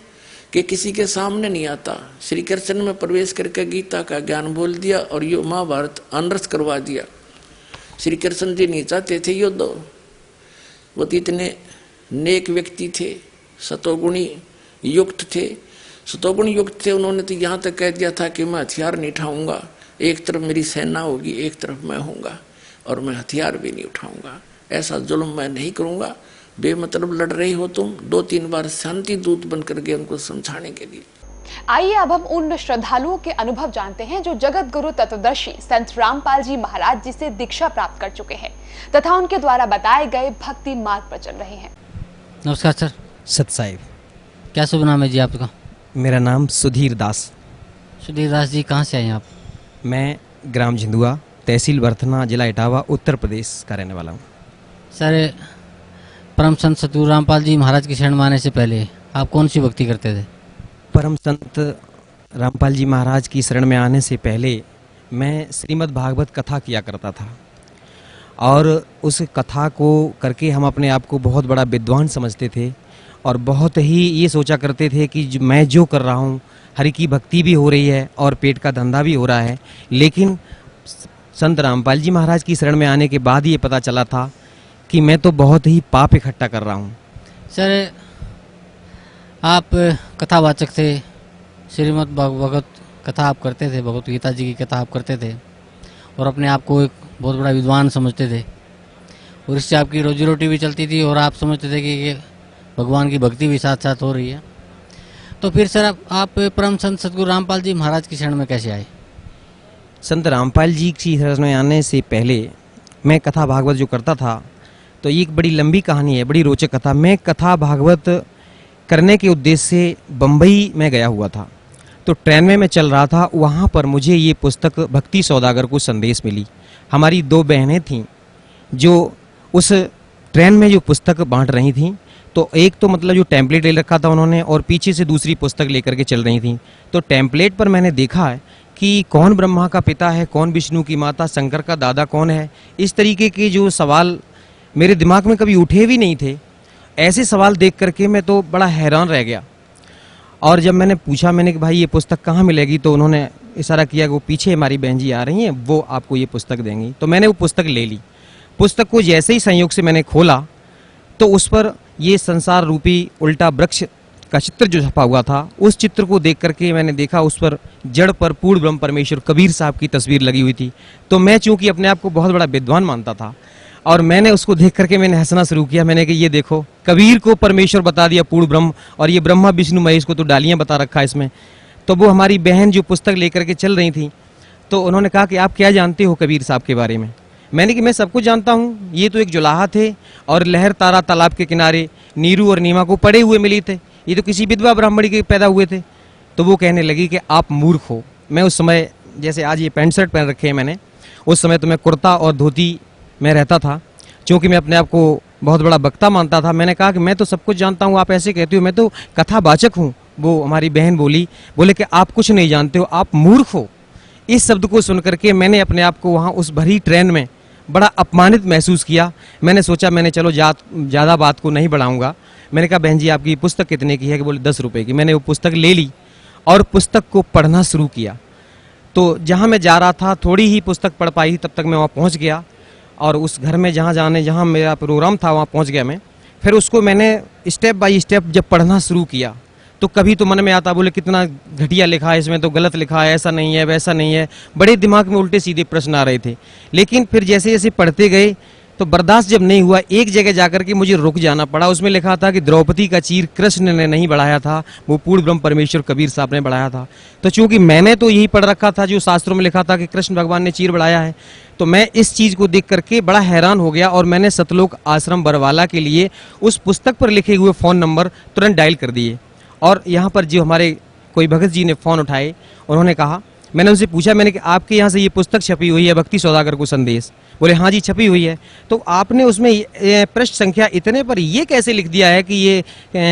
कि किसी के सामने नहीं आता। श्री कृष्ण में प्रवेश करके गीता का ज्ञान बोल दिया और यो महाभारत अनर्थ करवा दिया। श्री कृष्ण जी नहीं चाहते थे युद्ध, वो इतने नेक व्यक्ति थे, सतोगुणी युक्त थे। सतोगुण युक्त थे, उन्होंने तो यहाँ तक कह दिया था कि मैं हथियार नहीं उठाऊंगा, एक तरफ मेरी सेना होगी, एक तरफ मैं होऊंगा, और मैं हथियार भी नहीं उठाऊंगा, ऐसा जुल्म मैं नहीं करूंगा। बेमतलब लड़ रही हो तुम। 2-3 बार शांति दूत बनकर गए उनको समझाने के लिए। आइए अब हम उन श्रद्धालुओं के अनुभव जानते हैं जो जगत गुरु तत्वदर्शी संत रामपाल जी महाराज जी से दीक्षा प्राप्त कर चुके हैं तथा उनके द्वारा बताए गए भक्ति मार्ग पर चल रहे हैं। नमस्कार सर। सत साहिब। क्या शुभ नाम है जी आपका? मेरा नाम सुधीर दास। सुधीर दास जी, कहाँ से आए हैं आप? मैं ग्राम झिंदुआ, तहसील बर्थना, जिला इटावा, उत्तर प्रदेश का रहने वाला हूँ। सर, परम संत सतगुरु रामपाल जी महाराज की शरण में आने से पहले आप कौन सी भक्ति करते थे? परम संत रामपाल जी महाराज की शरण में आने से पहले मैं श्रीमद् भागवत कथा किया करता था, और उस कथा को करके हम अपने आप को बहुत बड़ा विद्वान समझते थे और बहुत ही ये सोचा करते थे कि मैं जो कर रहा हूँ, हरि की भक्ति भी हो रही है और पेट का धंधा भी हो रहा है। लेकिन संत रामपाल जी महाराज की शरण में आने के बाद ये पता चला था कि मैं तो बहुत ही पाप इकट्ठा कर रहा हूँ। सर, आप कथावाचक थे, श्रीमद् भागवत कथा आप करते थे, भगवत गीता जी की कथा आप करते थे और अपने आप को एक बहुत बड़ा विद्वान समझते थे, और इससे आपकी रोजी रोटी भी चलती थी और आप समझते थे कि ये भगवान की भक्ति भी साथ साथ हो रही है। तो फिर सर आप परम संत सतगुरु रामपाल जी महाराज की शरण में कैसे आए? संत रामपाल जी की शरण में आने से पहले मैं कथा भागवत जो करता था, तो ये एक बड़ी लंबी कहानी है, बड़ी रोचक कथा। मैं कथा भागवत करने के उद्देश्य से बम्बई में गया हुआ था। तो ट्रेन में मैं चल रहा था, वहाँ पर मुझे ये पुस्तक भक्ति सौदागर को संदेश मिली। हमारी 2 बहनें थीं जो उस ट्रेन में जो पुस्तक बांट रही थीं। तो एक तो मतलब जो टेम्पलेट ले रखा था उन्होंने, और पीछे से दूसरी पुस्तक लेकर के चल रही थीं। तो टेम्पलेट पर मैंने देखा है कि कौन ब्रह्मा का पिता है, कौन विष्णु की माता, शंकर का दादा कौन है, इस तरीके के जो सवाल मेरे दिमाग में कभी उठे भी नहीं थे। ऐसे सवाल देख करके मैं तो बड़ा हैरान रह गया। और जब मैंने पूछा, मैंने कि भाई ये पुस्तक कहाँ मिलेगी, तो उन्होंने इशारा किया कि वो पीछे हमारी बहन जी आ रही हैं, वो आपको ये पुस्तक देंगी। तो मैंने वो पुस्तक ले ली। पुस्तक को जैसे ही संयोग से मैंने खोला तो उस पर ये संसार रूपी उल्टा वृक्ष का चित्र जो छपा हुआ था, उस चित्र को देख करके मैंने देखा उस पर जड़ पर पूर्ण ब्रह्म परमेश्वर कबीर साहब की तस्वीर लगी हुई थी। तो मैं चूंकि अपने आप को बहुत बड़ा विद्वान मानता था और मैंने उसको देख करके मैंने हंसना शुरू किया। मैंने कहा ये देखो, कबीर को परमेश्वर बता दिया पूर्ण ब्रह्म, और ये ब्रह्मा विष्णु महेश को तो डालियां बता रखा इसमें। तो वो हमारी बहन जो पुस्तक लेकर के चल रही थी, तो उन्होंने कहा कि आप क्या जानते हो कबीर साहब के बारे में। मैंने कि मैं सब कुछ जानता हूँ, ये तो एक जुलाहा थे और लहर तारा तालाब के किनारे नीरू और नीमा को पड़े हुए मिली थे, ये तो किसी विधवा ब्राह्मणी के पैदा हुए थे। तो वो कहने लगी कि आप मूर्ख हो। मैं उस समय, जैसे आज ये पैंट शर्ट पहन रखे हैं मैंने, उस समय तो मैं कुर्ता और धोती में रहता था, क्योंकि मैं अपने आप को बहुत बड़ा वक्ता मानता था। मैंने कहा कि मैं तो सब कुछ जानता हूँ, आप ऐसे कहते हो, मैं तो कथावाचक हूँ। वो हमारी बहन बोले कि आप कुछ नहीं जानते हो, आप मूर्ख हो। इस शब्द को सुन करके मैंने अपने आप को वहाँ उस भरी ट्रेन में बड़ा अपमानित महसूस किया। मैंने सोचा, मैंने चलो ज़्यादा बात को नहीं बढ़ाऊंगा। मैंने कहा बहन जी आपकी पुस्तक कितने की है? कि बोले 10 रुपये की। मैंने वो पुस्तक ले ली और पुस्तक को पढ़ना शुरू किया। तो जहाँ मैं जा रहा था, थोड़ी ही पुस्तक पढ़ पाई, तब तक मैं वहाँ पहुँच गया और उस घर में जहाँ मेरा प्रोग्राम था वहाँ पहुँच गया मैं। फिर उसको मैंने स्टेप बाय स्टेप जब पढ़ना शुरू किया तो कभी तो मन में आता, बोले कितना घटिया लिखा है इसमें, तो गलत लिखा है, ऐसा नहीं है, वैसा नहीं है। बड़े दिमाग में उल्टे सीधे प्रश्न आ रहे थे। लेकिन फिर जैसे जैसे पढ़ते गए तो बर्दाश्त जब नहीं हुआ, एक जगह जाकर के मुझे रुक जाना पड़ा। उसमें लिखा था कि द्रौपदी का चीर कृष्ण ने नहीं बढ़ाया था, वो पूर्ण ब्रह्म परमेश्वर कबीर साहब ने बढ़ाया था। तो चूंकि मैंने तो यही पढ़ रखा था जो शास्त्रों में लिखा था कि कृष्ण भगवान ने चीर बढ़ाया है, तो मैं इस चीज़ को देख करके बड़ा हैरान हो गया और मैंने सतलोक आश्रम बरवाला के लिए उस पुस्तक पर लिखे हुए फ़ोन नंबर तुरंत डायल कर दिए। और यहाँ पर जो हमारे कोई भगत जी ने फ़ोन उठाए, उन्होंने कहा, मैंने उनसे पूछा, मैंने कि आपके यहाँ से ये पुस्तक छपी हुई है भक्ति सौदागर को संदेश? बोले हाँ जी छपी हुई है। तो आपने उसमें पृष्ठ संख्या इतने पर ये कैसे लिख दिया है कि ये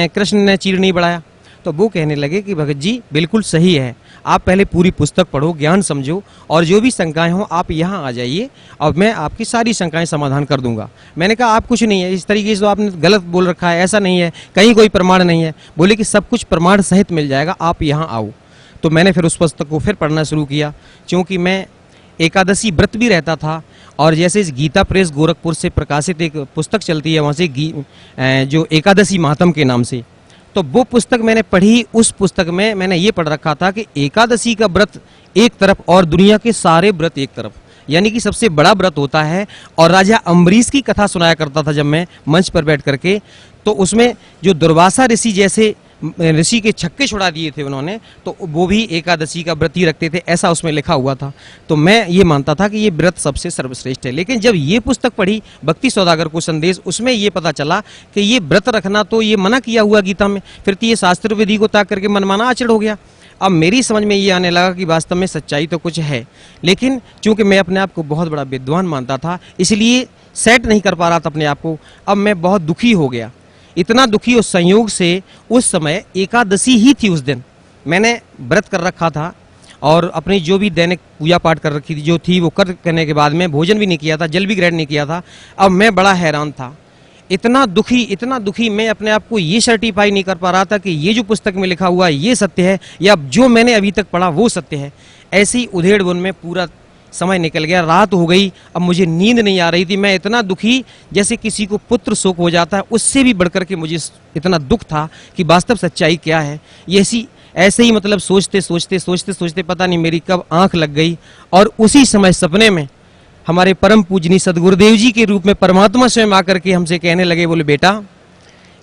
कृष्ण ने चीर नहीं बढ़ाया? तो वो कहने लगे कि भगत जी बिल्कुल सही है, आप पहले पूरी पुस्तक पढ़ो, ज्ञान समझो, और जो भी शंकाएं हों आप यहाँ आ जाइए और मैं आपकी सारी शंकाएं समाधान कर दूंगा। मैंने कहा आप कुछ नहीं है, इस तरीके से तो आपने गलत बोल रखा है, ऐसा नहीं है, कहीं कोई प्रमाण नहीं है। बोले कि सब कुछ प्रमाण सहित मिल जाएगा, आप यहाँ आओ। तो मैंने फिर उस पुस्तक को फिर पढ़ना शुरू किया, क्योंकि मैं एकादशी व्रत भी रहता था। और जैसे इस गीता प्रेस गोरखपुर से प्रकाशित एक पुस्तक चलती है वहाँ से जो एकादशी मातम के नाम से, तो वो पुस्तक मैंने पढ़ी। उस पुस्तक में मैंने ये पढ़ रखा था कि एकादशी का व्रत एक तरफ और दुनिया के सारे व्रत एक तरफ, यानी कि सबसे बड़ा व्रत होता है। और राजा अम्बरीश की कथा सुनाया करता था जब मैं मंच पर बैठ करके, तो उसमें जो दुर्वासा ऋषि जैसे ऋषि के छक्के छुड़ा दिए थे उन्होंने, तो वो भी एकादशी का व्रत ही रखते थे, ऐसा उसमें लिखा हुआ था। तो मैं ये मानता था कि ये व्रत सबसे सर्वश्रेष्ठ है। लेकिन जब ये पुस्तक पढ़ी भक्ति सौदागर को संदेश, उसमें ये पता चला कि ये व्रत रखना तो ये मना किया हुआ गीता में, फिर तो ये शास्त्र विधि को ताक करके मनमाना आचरण हो गया। अब मेरी समझ में ये आने लगा कि वास्तव में सच्चाई तो कुछ है, लेकिन चूंकि मैं अपने आप को बहुत बड़ा विद्वान मानता था, इसलिए सेट नहीं कर पा रहा था अपने आप को। अब मैं बहुत दुखी हो गया, इतना दुखी उस संयोग से, उस समय एकादशी ही थी। उस दिन मैंने व्रत कर रखा था और अपनी जो भी दैनिक पूजा पाठ कर रखी थी जो थी वो करने के बाद में भोजन भी नहीं किया था, जल भी ग्रहण नहीं किया था। अब मैं बड़ा हैरान था, इतना दुखी मैं अपने आप को ये सर्टिफाई नहीं कर पा रहा था कि ये जो पुस्तक में लिखा हुआ है ये सत्य है या जो मैंने अभी तक पढ़ा वो सत्य है। ऐसी उधेड़ बुन में पूरा समय निकल गया, रात हो गई, अब मुझे नींद नहीं आ रही थी। मैं इतना दुखी, जैसे किसी को पुत्र शोक हो जाता है, उससे भी बढ़कर के मुझे इतना दुख था कि वास्तव सच्चाई क्या है। ये ऐसे ही मतलब सोचते पता नहीं मेरी कब आंख लग गई और उसी समय सपने में हमारे परम पूजनीय सदगुरुदेव जी के रूप में परमात्मा स्वयं आकर के हमसे कहने लगे, बोले बेटा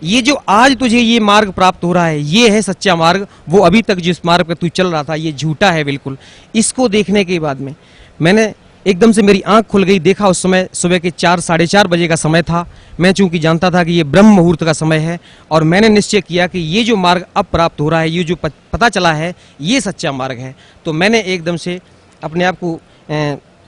ये जो आज तुझे ये मार्ग प्राप्त हो रहा है ये है सच्चा मार्ग, वो अभी तक जिस मार्ग पर तू चल रहा था ये झूठा है बिल्कुल। इसको देखने के बाद में मैंने एकदम से मेरी आंख खुल गई, देखा उस समय सुबह के 4 साढ़े 4 बजे का समय था। मैं चूंकि जानता था कि ये ब्रह्म मुहूर्त का समय है और मैंने निश्चय किया कि ये जो मार्ग अब प्राप्त हो रहा है, ये जो पता चला है ये सच्चा मार्ग है। तो मैंने एकदम से अपने आप को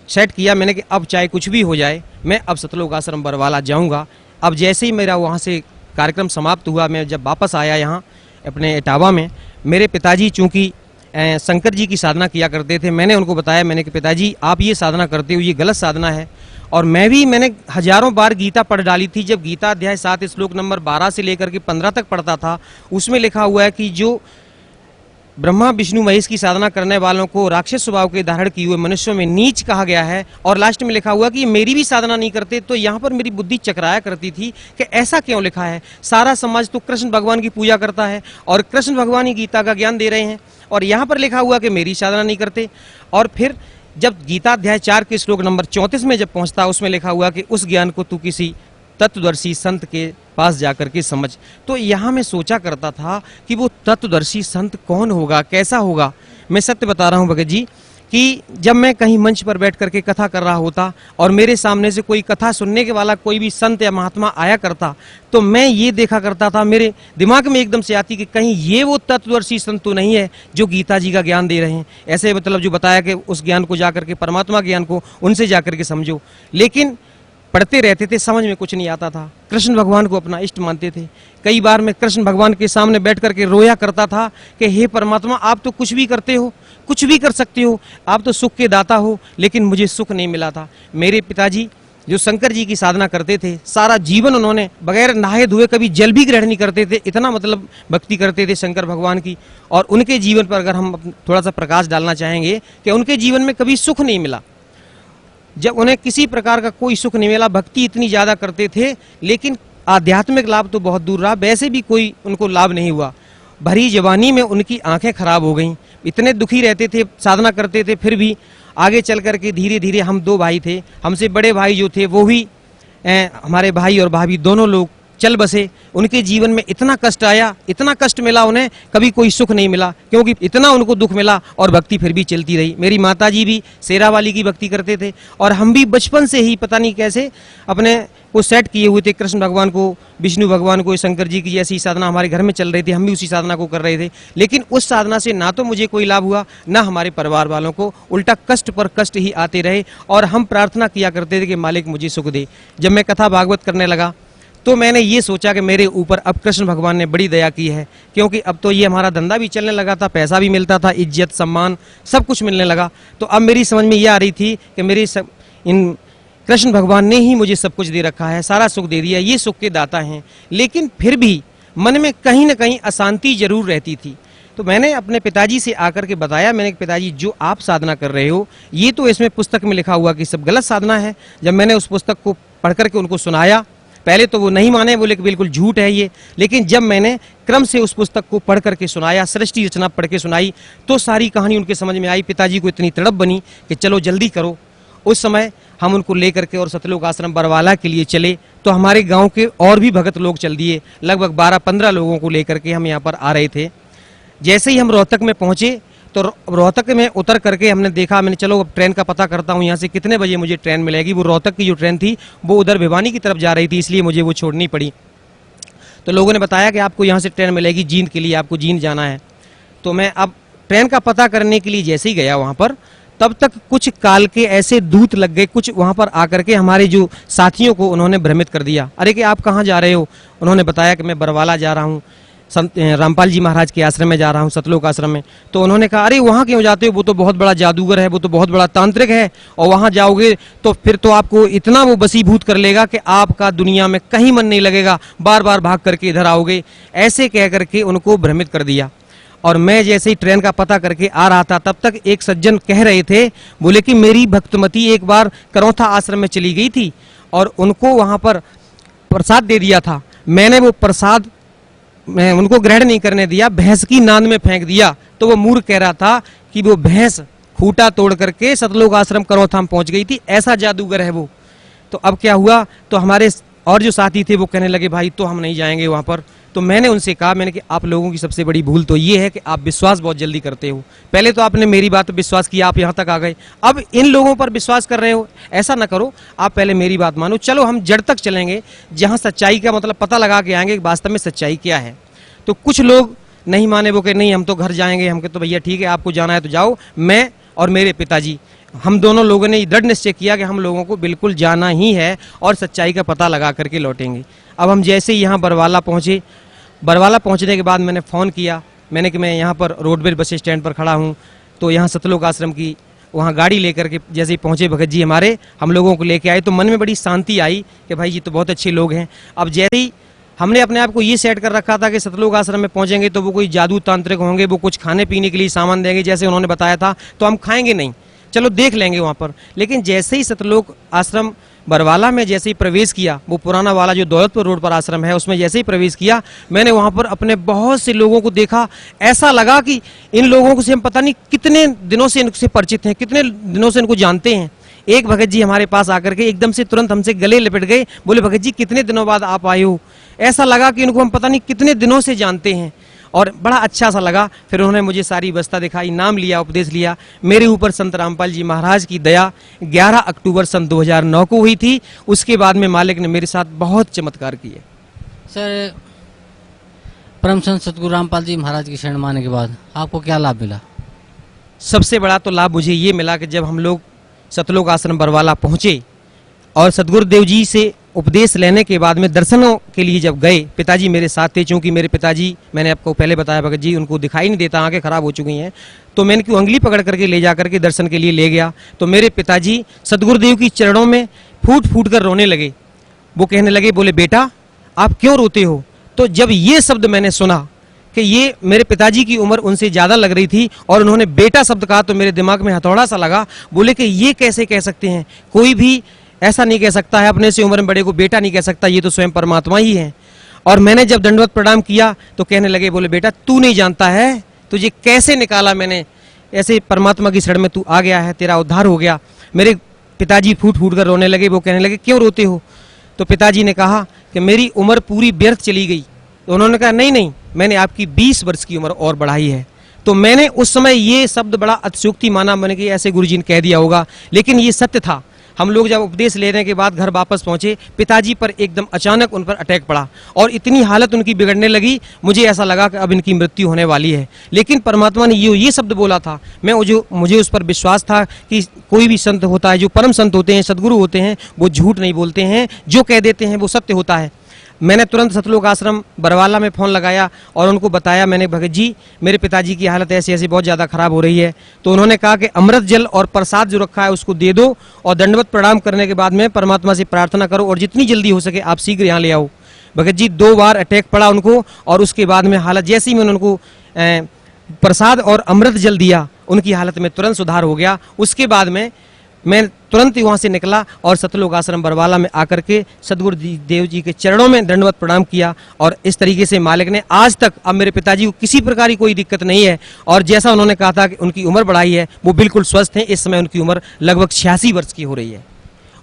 सेट किया, मैंने कि अब चाहे कुछ भी हो जाए मैं अब सतलोक आश्रम बरवाला जाऊँगा। अब जैसे ही मेरा वहाँ से कार्यक्रम समाप्त हुआ, मैं जब वापस आया यहाँ अपने इटावा में, मेरे पिताजी चूँकि शंकर जी की साधना किया करते थे, मैंने उनको बताया, मैंने कि पिताजी आप ये साधना करते हो ये गलत साधना है और मैंने हजारों बार गीता पढ़ डाली थी। जब गीता अध्याय 7 श्लोक नंबर 12 से लेकर के 15 तक पढ़ता था, उसमें लिखा हुआ है कि जो ब्रह्मा विष्णु महेश की साधना करने वालों को राक्षस स्वभाव के धारण किए हुए मनुष्यों में नीच कहा गया है। और लास्ट में लिखा हुआ कि मेरी भी साधना नहीं करते। तो यहाँ पर मेरी बुद्धि चकराया करती थी कि ऐसा क्यों लिखा है, सारा समाज तो कृष्ण भगवान की पूजा करता है और कृष्ण भगवान ही गीता का ज्ञान दे रहे हैं, और यहाँ पर लिखा हुआ कि मेरी साधना नहीं करते। और फिर जब गीता अध्याय 4 के श्लोक नंबर 34 में जब पहुंचता, उसमें लिखा हुआ कि उस ज्ञान को तू किसी तत्वदर्शी संत के पास जाकर के समझ। तो यहाँ मैं सोचा करता था कि वो तत्वदर्शी संत कौन होगा, कैसा होगा। मैं सत्य बता रहा हूँ भगत जी कि जब मैं कहीं मंच पर बैठ करके कथा कर रहा होता और मेरे सामने से कोई कथा सुनने के वाला कोई भी संत या महात्मा आया करता, तो मैं ये देखा करता था, मेरे दिमाग में एकदम से आती कि कहीं ये वो तत्वदर्शी संत तो नहीं है जो गीता जी का ज्ञान दे रहे हैं। ऐसे मतलब जो बताया कि उस ज्ञान को जाकर के, परमात्मा ज्ञान को उनसे जाकर के समझो। लेकिन पढ़ते रहते थे, समझ में कुछ नहीं आता था। कृष्ण भगवान को अपना इष्ट मानते थे। कई बार मैं कृष्ण भगवान के सामने बैठ करके रोया करता था कि हे परमात्मा, आप तो कुछ भी करते हो, कुछ भी कर सकते हो, आप तो सुख के दाता हो, लेकिन मुझे सुख नहीं मिला था। मेरे पिताजी जो शंकर जी की साधना करते थे, सारा जीवन उन्होंने बगैर नहाए धोए कभी जल भी ग्रहण नहीं करते थे, इतना मतलब भक्ति करते थे शंकर भगवान की। और उनके जीवन पर अगर हम थोड़ा सा प्रकाश डालना चाहेंगे कि उनके जीवन में कभी सुख नहीं मिला, जब उन्हें किसी प्रकार का कोई सुख नहीं मिला। भक्ति इतनी ज्यादा करते थे, लेकिन आध्यात्मिक लाभ तो बहुत दूर रहा, वैसे भी कोई उनको लाभ नहीं हुआ। भरी जवानी में उनकी आंखें खराब हो गईं, इतने दुखी रहते थे, साधना करते थे, फिर भी आगे चल करके धीरे धीरे, हम 2 भाई थे, हमसे बड़े भाई जो थे वो भी हमारे भाई और भाभी दोनों लोग चल बसे। उनके जीवन में इतना कष्ट आया, इतना कष्ट मिला उन्हें, कभी कोई सुख नहीं मिला, क्योंकि इतना उनको दुख मिला और भक्ति फिर भी चलती रही। मेरी माताजी भी शेरावाली की भक्ति करते थे और हम भी बचपन से ही पता नहीं कैसे अपने को सेट किए हुए थे। कृष्ण भगवान को, विष्णु भगवान को, शंकर जी की जैसी साधना हमारे घर में चल रही थी, हम भी उसी साधना को कर रहे थे। लेकिन उस साधना से ना तो मुझे कोई लाभ हुआ, ना हमारे परिवार वालों को, उल्टा कष्ट पर कष्ट ही आते रहे। और हम प्रार्थना किया करते थे कि मालिक मुझे सुख दे। जब मैं कथा भागवत करने लगा तो मैंने ये सोचा कि मेरे ऊपर अब कृष्ण भगवान ने बड़ी दया की है, क्योंकि अब तो ये हमारा धंधा भी चलने लगा था, पैसा भी मिलता था, इज्जत सम्मान सब कुछ मिलने लगा। तो अब मेरी समझ में ये आ रही थी कि इन कृष्ण भगवान ने ही मुझे सब कुछ दे रखा है, सारा सुख दे दिया, ये सुख के दाता हैं। लेकिन फिर भी मन में कहीं ना कहीं अशांति जरूर रहती थी। तो मैंने अपने पिताजी से आकर के बताया, मैंने कहा पिताजी जो आप साधना कर रहे हो, ये तो इसमें पुस्तक में लिखा हुआ कि सब गलत साधना है। जब मैंने उस पुस्तक को पढ़ करके उनको सुनाया, पहले तो वो नहीं माने, बोले कि बिल्कुल झूठ है ये। लेकिन जब मैंने क्रम से उस पुस्तक को पढ़ करके सुनाया, सृष्टि रचना पढ़ के सुनाई, तो सारी कहानी उनके समझ में आई। पिताजी को इतनी तड़प बनी कि चलो जल्दी करो। उस समय हम उनको लेकर के और सतलोक आश्रम बरवाला के लिए चले, तो हमारे गांव के और भी भगत लोग चल दिए। लगभग 12-15 लोगों को लेकर के हम यहाँ पर आ रहे थे। जैसे ही हम रोहतक में पहुंचे तो रोहतक में उतर करके हमने देखा, मैंने चलो अब ट्रेन का पता करता हूँ, यहाँ से कितने बजे मुझे ट्रेन मिलेगी। वो रोहतक की जो ट्रेन थी वो उधर भिवानी की तरफ जा रही थी, इसलिए मुझे वो छोड़नी पड़ी। तो लोगों ने बताया कि आपको यहाँ से ट्रेन मिलेगी जींद के लिए, आपको जींद जाना है। तो मैं अब ट्रेन का पता करने के लिए जैसे ही गया वहाँ पर, तब तक कुछ काल के ऐसे दूत लग गए, कुछ वहाँ पर आकर के हमारे जो साथियों को उन्होंने भ्रमित कर दिया। अरे कि आप कहाँ जा रहे हो? उन्होंने बताया कि मैं बरवाला जा रहा हूँ, संत रामपाल जी महाराज के आश्रम में जा रहा हूँ, सतलोक आश्रम में। तो उन्होंने कहा अरे वहाँ क्यों जाते हो, वो तो बहुत बड़ा जादूगर है, वो तो बहुत बड़ा तांत्रिक है, और वहाँ जाओगे तो फिर तो आपको इतना वो बसीभूत कर लेगा कि आपका दुनिया में कहीं मन नहीं लगेगा, बार बार भाग करके इधर आओगे। ऐसे कह करके उनको भ्रमित कर दिया। और मैं जैसे ही ट्रेन का पता करके आ रहा था, तब तक एक सज्जन कह रहे थे, बोले कि मेरी भक्तमती एक बार करौथा आश्रम में चली गई थी और उनको वहाँ पर प्रसाद दे दिया था। मैंने वो प्रसाद मैं उनको ग्रहण नहीं करने दिया, भैंस की नांद में फेंक दिया। तो वो मूर्ख कह रहा था कि वो भैंस खूंटा तोड़ करके सतलोक आश्रम करौथा में पहुंच गई थी, ऐसा जादूगर है वो। तो अब क्या हुआ, तो हमारे और जो साथी थे वो कहने लगे भाई तो हम नहीं जाएंगे वहाँ पर। तो मैंने उनसे कहा, मैंने कि आप लोगों की सबसे बड़ी भूल तो ये है कि आप विश्वास बहुत जल्दी करते हो। पहले तो आपने मेरी बात पर विश्वास किया, आप यहाँ तक आ गए, अब इन लोगों पर विश्वास कर रहे हो। ऐसा ना करो, आप पहले मेरी बात मानो, चलो हम जड़ तक चलेंगे, जहाँ सच्चाई का मतलब पता लगा के आएंगे वास्तव में सच्चाई क्या है। तो कुछ लोग नहीं माने, वो कहे नहीं हम तो घर जाएंगे। हम कहे तो भैया ठीक है, आपको जाना है तो जाओ। मैं और मेरे पिताजी, हम दोनों लोगों ने दृढ़ निश्चय किया कि हम लोगों को बिल्कुल जाना ही है और सच्चाई का पता लगा करके लौटेंगे। अब हम जैसे ही यहाँ बरवाला पहुँचे, बरवाला पहुँचने के बाद मैंने फ़ोन किया, मैंने कि मैं यहाँ पर रोडवेज बस स्टैंड पर खड़ा हूँ। तो यहाँ सतलोक आश्रम की वहाँ गाड़ी लेकर के जैसे ही पहुँचे भगत जी हमारे, हम लोगों को लेके आए, तो मन में बड़ी शांति आई कि भाई ये तो बहुत अच्छे लोग हैं। अब जैसे ही हमने अपने आप को ये सेट कर रखा था कि सतलोक आश्रम में पहुँचेंगे तो वो कोई जादू तांत्रिक होंगे, वो कुछ खाने पीने के लिए सामान देंगे जैसे उन्होंने बताया था, तो हम खाएंगे नहीं, चलो देख लेंगे वहाँ पर। लेकिन जैसे ही सतलोक आश्रम बरवाला में जैसे ही प्रवेश किया, वो पुराना वाला जो दौलतपुर रोड पर आश्रम है उसमें जैसे ही प्रवेश किया, मैंने वहाँ पर अपने बहुत से लोगों को देखा। ऐसा लगा कि इन लोगों को से हम पता नहीं कितने दिनों से इनसे परिचित हैं, कितने दिनों से इनको जानते हैं। एक भगत जी हमारे पास आकर के एकदम से तुरंत हमसे गले लिपट गए, बोले भगत जी कितने दिनों बाद आप आए हो। ऐसा लगा कि इनको हम पता नहीं कितने दिनों से जानते हैं, और बड़ा अच्छा सा लगा। फिर उन्होंने मुझे सारी व्यवस्था दिखाई, नाम लिया, उपदेश लिया। मेरे ऊपर संत रामपाल जी महाराज की दया 11 अक्टूबर सन 2009 को हुई थी। उसके बाद में मालिक ने मेरे साथ बहुत चमत्कार किए। सर, परम संत सतगुरु रामपाल जी महाराज की शरण माने के बाद आपको क्या लाभ मिला? सबसे बड़ा तो लाभ मुझे ये मिला कि जब हम लोग सतलोक आश्रम बरवाला पहुंचे और सतगुरुदेव जी से उपदेश लेने के बाद में दर्शनों के लिए जब गए, पिताजी मेरे साथ थे, क्योंकि मेरे पिताजी, मैंने आपको पहले बताया भगत जी, उनको दिखाई नहीं देता, आंखें खराब हो चुकी हैं, तो मैंने क्यों उंगली पकड़ करके ले जा करके दर्शन के लिए ले गया। तो मेरे पिताजी सतगुरुदेव की चरणों में फूट फूट कर रोने लगे। वो कहने लगे, बोले बेटा आप क्यों रोते हो? तो जब ये शब्द मैंने सुना कि ये मेरे पिताजी की उम्र उनसे ज़्यादा लग रही थी और उन्होंने बेटा शब्द कहा, तो मेरे दिमाग में हथौड़ा सा लगा। बोले कि ये कैसे कह सकते हैं, कोई भी ऐसा नहीं कह सकता है, अपने से उम्र में बड़े को बेटा नहीं कह सकता, ये तो स्वयं परमात्मा ही है। और मैंने जब दंडवत प्रणाम किया तो कहने लगे, बोले बेटा तू नहीं जानता है, तुझे कैसे निकाला मैंने, ऐसे परमात्मा की शरण में तू आ गया है, तेरा उद्धार हो गया। मेरे पिताजी फूट फूट कर रोने लगे। वो कहने लगे, क्यों रोते हो? तो पिताजी ने कहा कि मेरी उम्र पूरी व्यर्थ चली गई। तो उन्होंने कहा, नहीं नहीं, मैंने आपकी 20 वर्ष की उम्र और बढ़ाई है। तो मैंने उस समय ये शब्द बड़ा अतिशयोक्ति माना, मैंने कि ऐसे गुरुजी ने कह दिया होगा, लेकिन ये सत्य था। हम लोग जब उपदेश लेने के बाद घर वापस पहुंचे, पिताजी पर एकदम अचानक उन पर अटैक पड़ा और इतनी हालत उनकी बिगड़ने लगी, मुझे ऐसा लगा कि अब इनकी मृत्यु होने वाली है। लेकिन परमात्मा ने ये शब्द बोला था, मुझे उस पर विश्वास था कि कोई भी संत होता है, जो परम संत होते हैं, सदगुरु होते हैं, वो झूठ नहीं बोलते हैं, जो कह देते हैं वो सत्य होता है। मैंने तुरंत सतलोक आश्रम बरवाला में फ़ोन लगाया और उनको बताया, मैंने भगत जी मेरे पिताजी की हालत ऐसी ऐसी बहुत ज़्यादा ख़राब हो रही है। तो उन्होंने कहा कि अमृत जल और प्रसाद जो रखा है उसको दे दो और दंडवत प्रणाम करने के बाद में परमात्मा से प्रार्थना करो और जितनी जल्दी हो सके आप शीघ्र यहाँ ले आओ। भगत जी 2 बार अटैक पड़ा उनको और उसके बाद में हालत, जैसे ही मैंने उनको प्रसाद और अमृत जल दिया, उनकी हालत में तुरंत सुधार हो गया। उसके बाद में मैं तुरंत ही वहाँ से निकला और सतलोक आश्रम बरवाला में आकर के सदगुरु देव जी के चरणों में दंडवत प्रणाम किया। और इस तरीके से मालिक ने आज तक, अब मेरे पिताजी को किसी प्रकार की कोई दिक्कत नहीं है और जैसा उन्होंने कहा था कि उनकी उम्र बढ़ाई है, वो बिल्कुल स्वस्थ हैं। इस समय उनकी उम्र लगभग 86 वर्ष की हो रही है।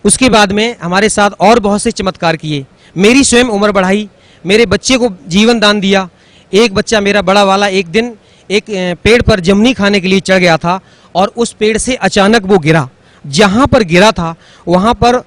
उसके बाद में हमारे साथ और बहुत से चमत्कार किए, मेरी स्वयं उम्र बढ़ाई, मेरे बच्चे को जीवन दान दिया। एक बच्चा मेरा बड़ा वाला एक दिन एक पेड़ पर जमनी खाने के लिए चढ़ गया था और उस पेड़ से अचानक वो गिरा। जहाँ पर गिरा था वहाँ पर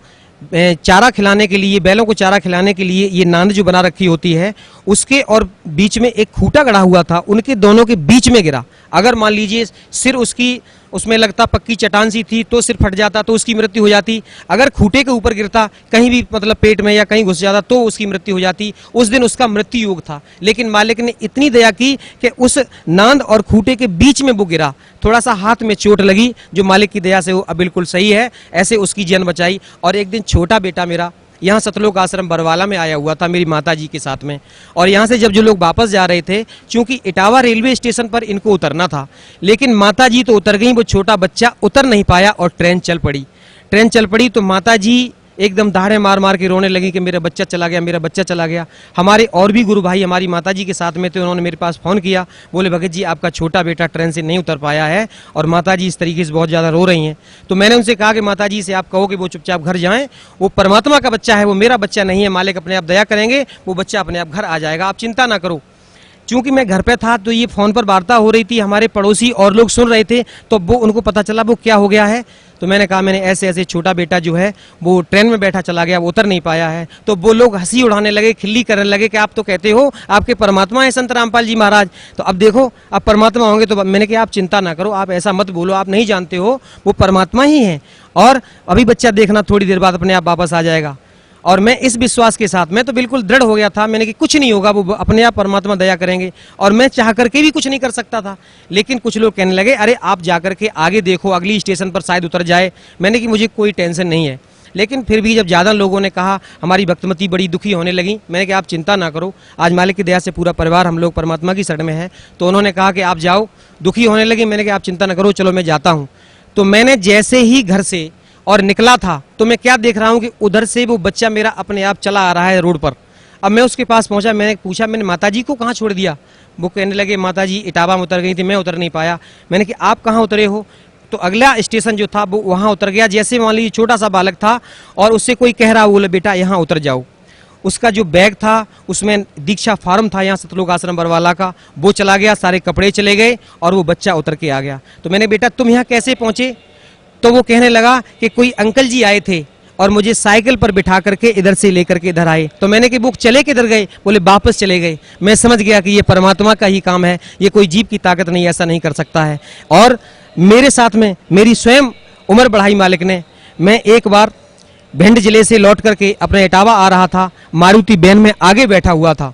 चारा खिलाने के लिए, बैलों को चारा खिलाने के लिए ये नांद जो बना रखी होती है, उसके और बीच में एक खूंटा गड़ा हुआ था, उनके दोनों के बीच में गिरा। अगर मान लीजिए सिर उसकी उसमें लगता पक्की चट्टान सी थी तो सिर फट जाता तो उसकी मृत्यु हो जाती। अगर खूंटे के ऊपर गिरता कहीं भी, मतलब पेट में या कहीं घुस जाता तो उसकी मृत्यु हो जाती। उस दिन उसका मृत्यु योग था, लेकिन मालिक ने इतनी दया की कि उस नांद और खूंटे के बीच में वो गिरा। थोड़ा सा हाथ में चोट लगी, जो मालिक की दया से वो अब बिल्कुल सही है, ऐसे उसकी जान बचाई। और एक दिन छोटा बेटा मेरा यहाँ सतलोक आश्रम बरवाला में आया हुआ था मेरी माताजी के साथ में, और यहाँ से जब जो लोग वापस जा रहे थे, चूंकि इटावा रेलवे स्टेशन पर इनको उतरना था, लेकिन माताजी तो उतर गई, वो छोटा बच्चा उतर नहीं पाया और ट्रेन चल पड़ी। ट्रेन चल पड़ी तो माताजी एकदम दहाड़े मार मार के रोने लगी कि मेरा बच्चा चला गया, मेरा बच्चा चला गया। हमारे और भी गुरु भाई हमारी माताजी के साथ में थे, उन्होंने मेरे पास फ़ोन किया, बोले भगत जी आपका छोटा बेटा ट्रेन से नहीं उतर पाया है और माताजी इस तरीके से बहुत ज़्यादा रो रही हैं। तो मैंने उनसे कहा कि माताजी से आप कहो कि वो चुपचाप घर जाएं, वो परमात्मा का बच्चा है, वो मेरा बच्चा नहीं है, मालिक अपने आप दया करेंगे, वो बच्चा अपने आप घर आ जाएगा, आप चिंता ना करो। चूंकि मैं घर पे था तो ये फ़ोन पर वार्ता हो रही थी, हमारे पड़ोसी और लोग सुन रहे थे, तो वो उनको पता चला वो क्या हो गया है। तो मैंने कहा मैंने ऐसे ऐसे छोटा बेटा जो है वो ट्रेन में बैठा चला गया, वो उतर नहीं पाया है। तो वो लोग हंसी उड़ाने लगे, खिल्ली करने लगे कि आप तो कहते हो आपके परमात्मा है संत रामपाल जी महाराज, तो अब देखो आप परमात्मा होंगे। तो मैंने कहा आप चिंता ना करो, आप ऐसा मत बोलो, आप नहीं जानते हो, वो परमात्मा ही हैं और अभी बच्चा देखना थोड़ी देर बाद अपने आप वापस आ जाएगा। और मैं इस विश्वास के साथ, मैं तो बिल्कुल दृढ़ हो गया था, मैंने कि कुछ नहीं होगा, वो अपने आप परमात्मा दया करेंगे, और मैं चाह करके भी कुछ नहीं कर सकता था। लेकिन कुछ लोग कहने लगे अरे आप जाकर के आगे देखो, अगली स्टेशन पर शायद उतर जाए। मैंने कि मुझे कोई टेंशन नहीं है। लेकिन फिर भी जब ज़्यादा लोगों ने कहा, हमारी भक्तमती बड़ी दुखी होने लगी, मैंने कहा आप चिंता ना करो, आज मालिक की दया से पूरा परिवार हम लोग परमात्मा की शरण में है। तो उन्होंने कहा कि आप जाओ, दुखी होने लगी। मैंने कहा आप चिंता ना करो, चलो मैं जाता हूँ। तो मैंने जैसे ही घर से और निकला था तो मैं क्या देख रहा हूँ कि उधर से वो बच्चा मेरा अपने आप चला आ रहा है रोड पर। अब मैं उसके पास पहुंचा, मैंने पूछा मैंने माताजी को कहाँ छोड़ दिया। वो कहने लगे माताजी इटावा में उतर गई थी, मैं उतर नहीं पाया। मैंने कि आप कहाँ उतरे हो? तो अगला स्टेशन जो था वो वहाँ उतर गया। जैसे मान लीजिए छोटा सा बालक था और उससे कोई कह रहा, बोले बेटा यहाँ उतर जाओ। उसका जो बैग था उसमें दीक्षा फार्म था यहाँ सतलोक आश्रम बरवाला का, वो चला गया, सारे कपड़े चले गए और वो बच्चा उतर के आ गया। तो मैंने बेटा तुम यहाँ कैसे पहुँचे? तो वो कहने लगा कि कोई अंकल जी आए थे और मुझे साइकिल पर बिठा करके इधर से लेकर के इधर आए। तो मैंने कि वो चले किधर गए? बोले वापस चले गए। मैं समझ गया कि ये परमात्मा का ही काम है, ये कोई जीव की ताकत नहीं, ऐसा नहीं कर सकता है। और मेरे साथ में मेरी स्वयं उम्र बढ़ाई मालिक ने। मैं एक बार भिंड जिले से लौट करके अपने इटावा आ रहा था, मारुति वैन में आगे बैठा हुआ था।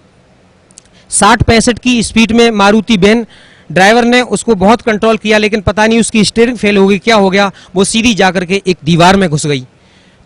60-65 की स्पीड में मारुति वैन, ड्राइवर ने उसको बहुत कंट्रोल किया, लेकिन पता नहीं उसकी स्टीयरिंग फेल हो गई, क्या हो गया, वो सीधी जाकर के एक दीवार में घुस गई।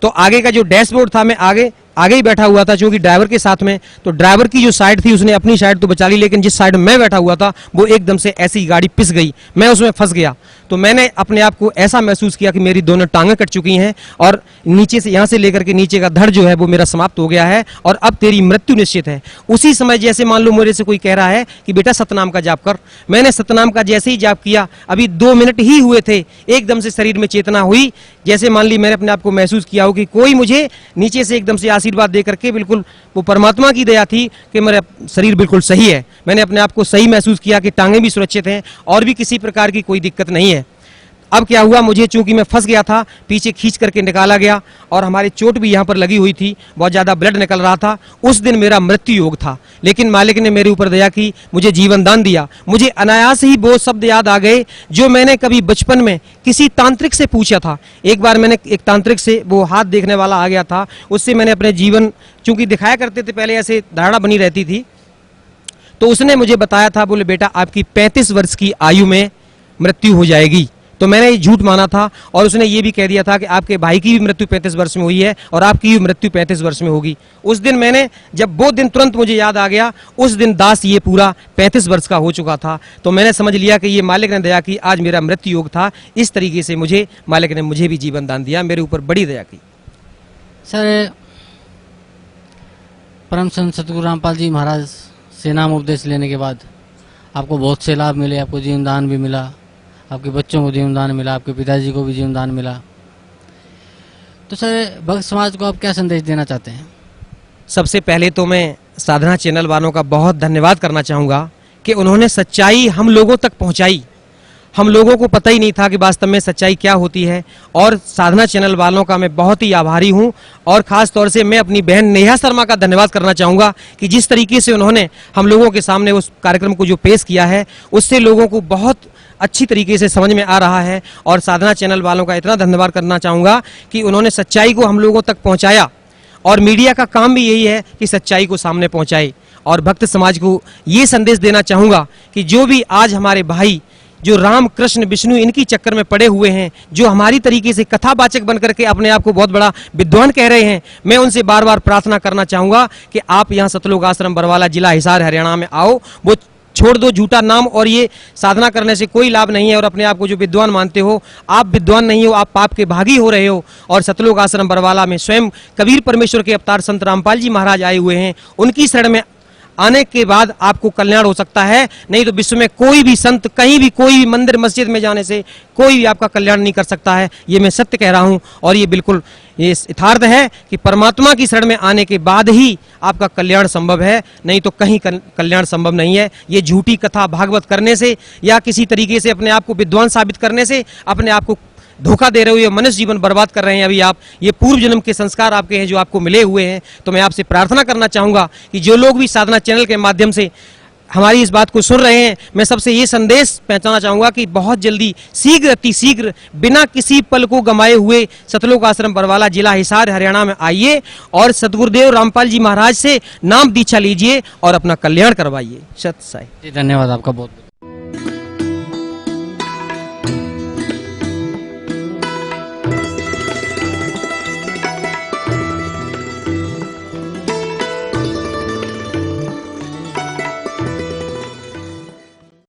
तो आगे का जो डैशबोर्ड था, मैं आगे ही बैठा हुआ था क्योंकि ड्राइवर के साथ में, तो ड्राइवर की जो साइड थी उसने अपनी साइड तो बचा ली, लेकिन जिस साइड में बैठा हुआ था वो एकदम से ऐसी गाड़ी पिस गई, मैं उसमें फंस गया। तो मैंने अपने आप को ऐसा महसूस किया कि मेरी दोनों टांगें कट चुकी हैं और नीचे से, यहाँ से लेकर के नीचे का धड़ जो है वो मेरा समाप्त हो गया है और अब तेरी मृत्यु निश्चित है। उसी समय जैसे मान लो मेरे से कोई कह रहा है कि बेटा सतनाम का जाप कर, मैंने सतनाम का जैसे ही जाप किया, अभी 2 मिनट ही हुए थे, एकदम से शरीर में चेतना हुई। जैसे मान ली मैंने अपने आप को महसूस किया हो कि कोई मुझे नीचे से एकदम से आशीर्वाद दे करके, बिल्कुल वो परमात्मा की दया थी कि मेरा शरीर बिल्कुल सही है। मैंने अपने आप को सही महसूस किया कि टांगें भी सुरक्षित हैं और भी किसी प्रकार की कोई दिक्कत नहीं है। अब क्या हुआ, मुझे चूंकि मैं फंस गया था, पीछे खींच करके निकाला गया और हमारी चोट भी यहाँ पर लगी हुई थी, बहुत ज़्यादा ब्लड निकल रहा था। उस दिन मेरा मृत्यु योग था, लेकिन मालिक ने मेरे ऊपर दया की, मुझे जीवन दान दिया। मुझे अनायास ही वो शब्द याद आ गए जो मैंने कभी बचपन में किसी तांत्रिक से पूछा था। एक बार मैंने एक तांत्रिक से, वो हाथ देखने वाला आ गया था, उससे मैंने अपने जीवन, चूंकि दिखाया करते थे पहले, ऐसे धारणा बनी रहती थी, तो उसने मुझे बताया था, बोले बेटा आपकी 35 वर्ष की आयु में मृत्यु हो जाएगी। तो मैंने ये झूठ माना था और उसने ये भी कह दिया था कि आपके भाई की भी मृत्यु 35 वर्ष में हुई है और आपकी भी मृत्यु 35 वर्ष में होगी। उस दिन मैंने, जब वो दिन तुरंत मुझे याद आ गया, उस दिन दास ये पूरा 35 वर्ष का हो चुका था। तो मैंने समझ लिया कि ये मालिक ने दया की, आज मेरा मृत्यु योग था। इस तरीके से मुझे मालिक ने मुझे भी जीवन दान दिया, मेरे ऊपर बड़ी दया की। सर, परम संत सतगुरु रामपाल जी महाराज से नाम उपदेश लेने के बाद आपको बहुत से लाभ मिले, आपको जीवन दान भी मिला, आपके बच्चों को जीवन दान मिला, आपके पिताजी को भी जीवन दान मिला। तो सर, भक्त समाज को आप क्या संदेश देना चाहते हैं? सबसे पहले तो मैं साधना चैनल वालों का बहुत धन्यवाद करना चाहूँगा कि उन्होंने सच्चाई हम लोगों तक पहुँचाई। हम लोगों को पता ही नहीं था कि वास्तव में सच्चाई क्या होती है, और साधना चैनल वालों का मैं बहुत ही आभारी हूं। और ख़ास तौर से मैं अपनी बहन नेहा शर्मा का धन्यवाद करना चाहूँगा कि जिस तरीके से उन्होंने हम लोगों के सामने उस कार्यक्रम को जो पेश किया है, उससे लोगों को बहुत अच्छी तरीके से समझ में आ रहा है। और साधना चैनल वालों का इतना धन्यवाद करना चाहूँगा कि उन्होंने सच्चाई को हम लोगों तक पहुँचाया, और मीडिया का काम भी यही है कि सच्चाई को सामने पहुँचाए। और भक्त समाज को ये संदेश देना चाहूँगा कि जो भी आज हमारे भाई जो राम कृष्ण विष्णु इनकी चक्कर में पड़े हुए हैं, जो हमारी तरीके से कथावाचक बन करके अपने आप को बहुत बड़ा विद्वान कह रहे हैं, मैं उनसे बार बार प्रार्थना करना चाहूँगा कि आप यहाँ सतलोक आश्रम बरवाला, जिला हिसार, हरियाणा में आओ। वो छोड़ दो झूठा नाम, और ये साधना करने से कोई लाभ नहीं है। और अपने आप को जो विद्वान मानते हो, आप विद्वान नहीं हो, आप पाप के भागी हो रहे हो। और सतलोक आश्रम बरवाला में स्वयं कबीर परमेश्वर के अवतार संत रामपाल जी महाराज आए हुए हैं, उनकी शरण में आने के बाद आपको कल्याण हो सकता है। नहीं तो विश्व में कोई भी संत, कहीं भी, कोई भी मंदिर मस्जिद में जाने से कोई भी आपका कल्याण नहीं कर सकता है। ये मैं सत्य कह रहा हूँ, और ये बिल्कुल ये यथार्थ है कि परमात्मा की शरण में आने के बाद ही आपका कल्याण संभव है, नहीं तो कहीं कल्याण संभव नहीं है। ये झूठी कथा भागवत करने से या किसी तरीके से अपने आप को विद्वान साबित करने से अपने आप को धोखा दे रहे हो, ये मनुष्य जीवन बर्बाद कर रहे हैं अभी आप। ये पूर्व जन्म के संस्कार आपके हैं जो आपको मिले हुए हैं। तो मैं आपसे प्रार्थना करना चाहूँगा कि जो लोग भी साधना चैनल के माध्यम से हमारी इस बात को सुन रहे हैं, मैं सबसे ये संदेश पहुंचाना चाहूंगा कि बहुत जल्दी शीघ्र अतिशीघ्र बिना किसी पल को गंवाए हुए सतलोक आश्रम बरवाला, जिला हिसार, हरियाणा में आइए और सतगुरुदेव रामपाल जी महाराज से नाम दीक्षा लीजिए और अपना कल्याण करवाइए। सत साई। जी, धन्यवाद आपका बहुत बहुत।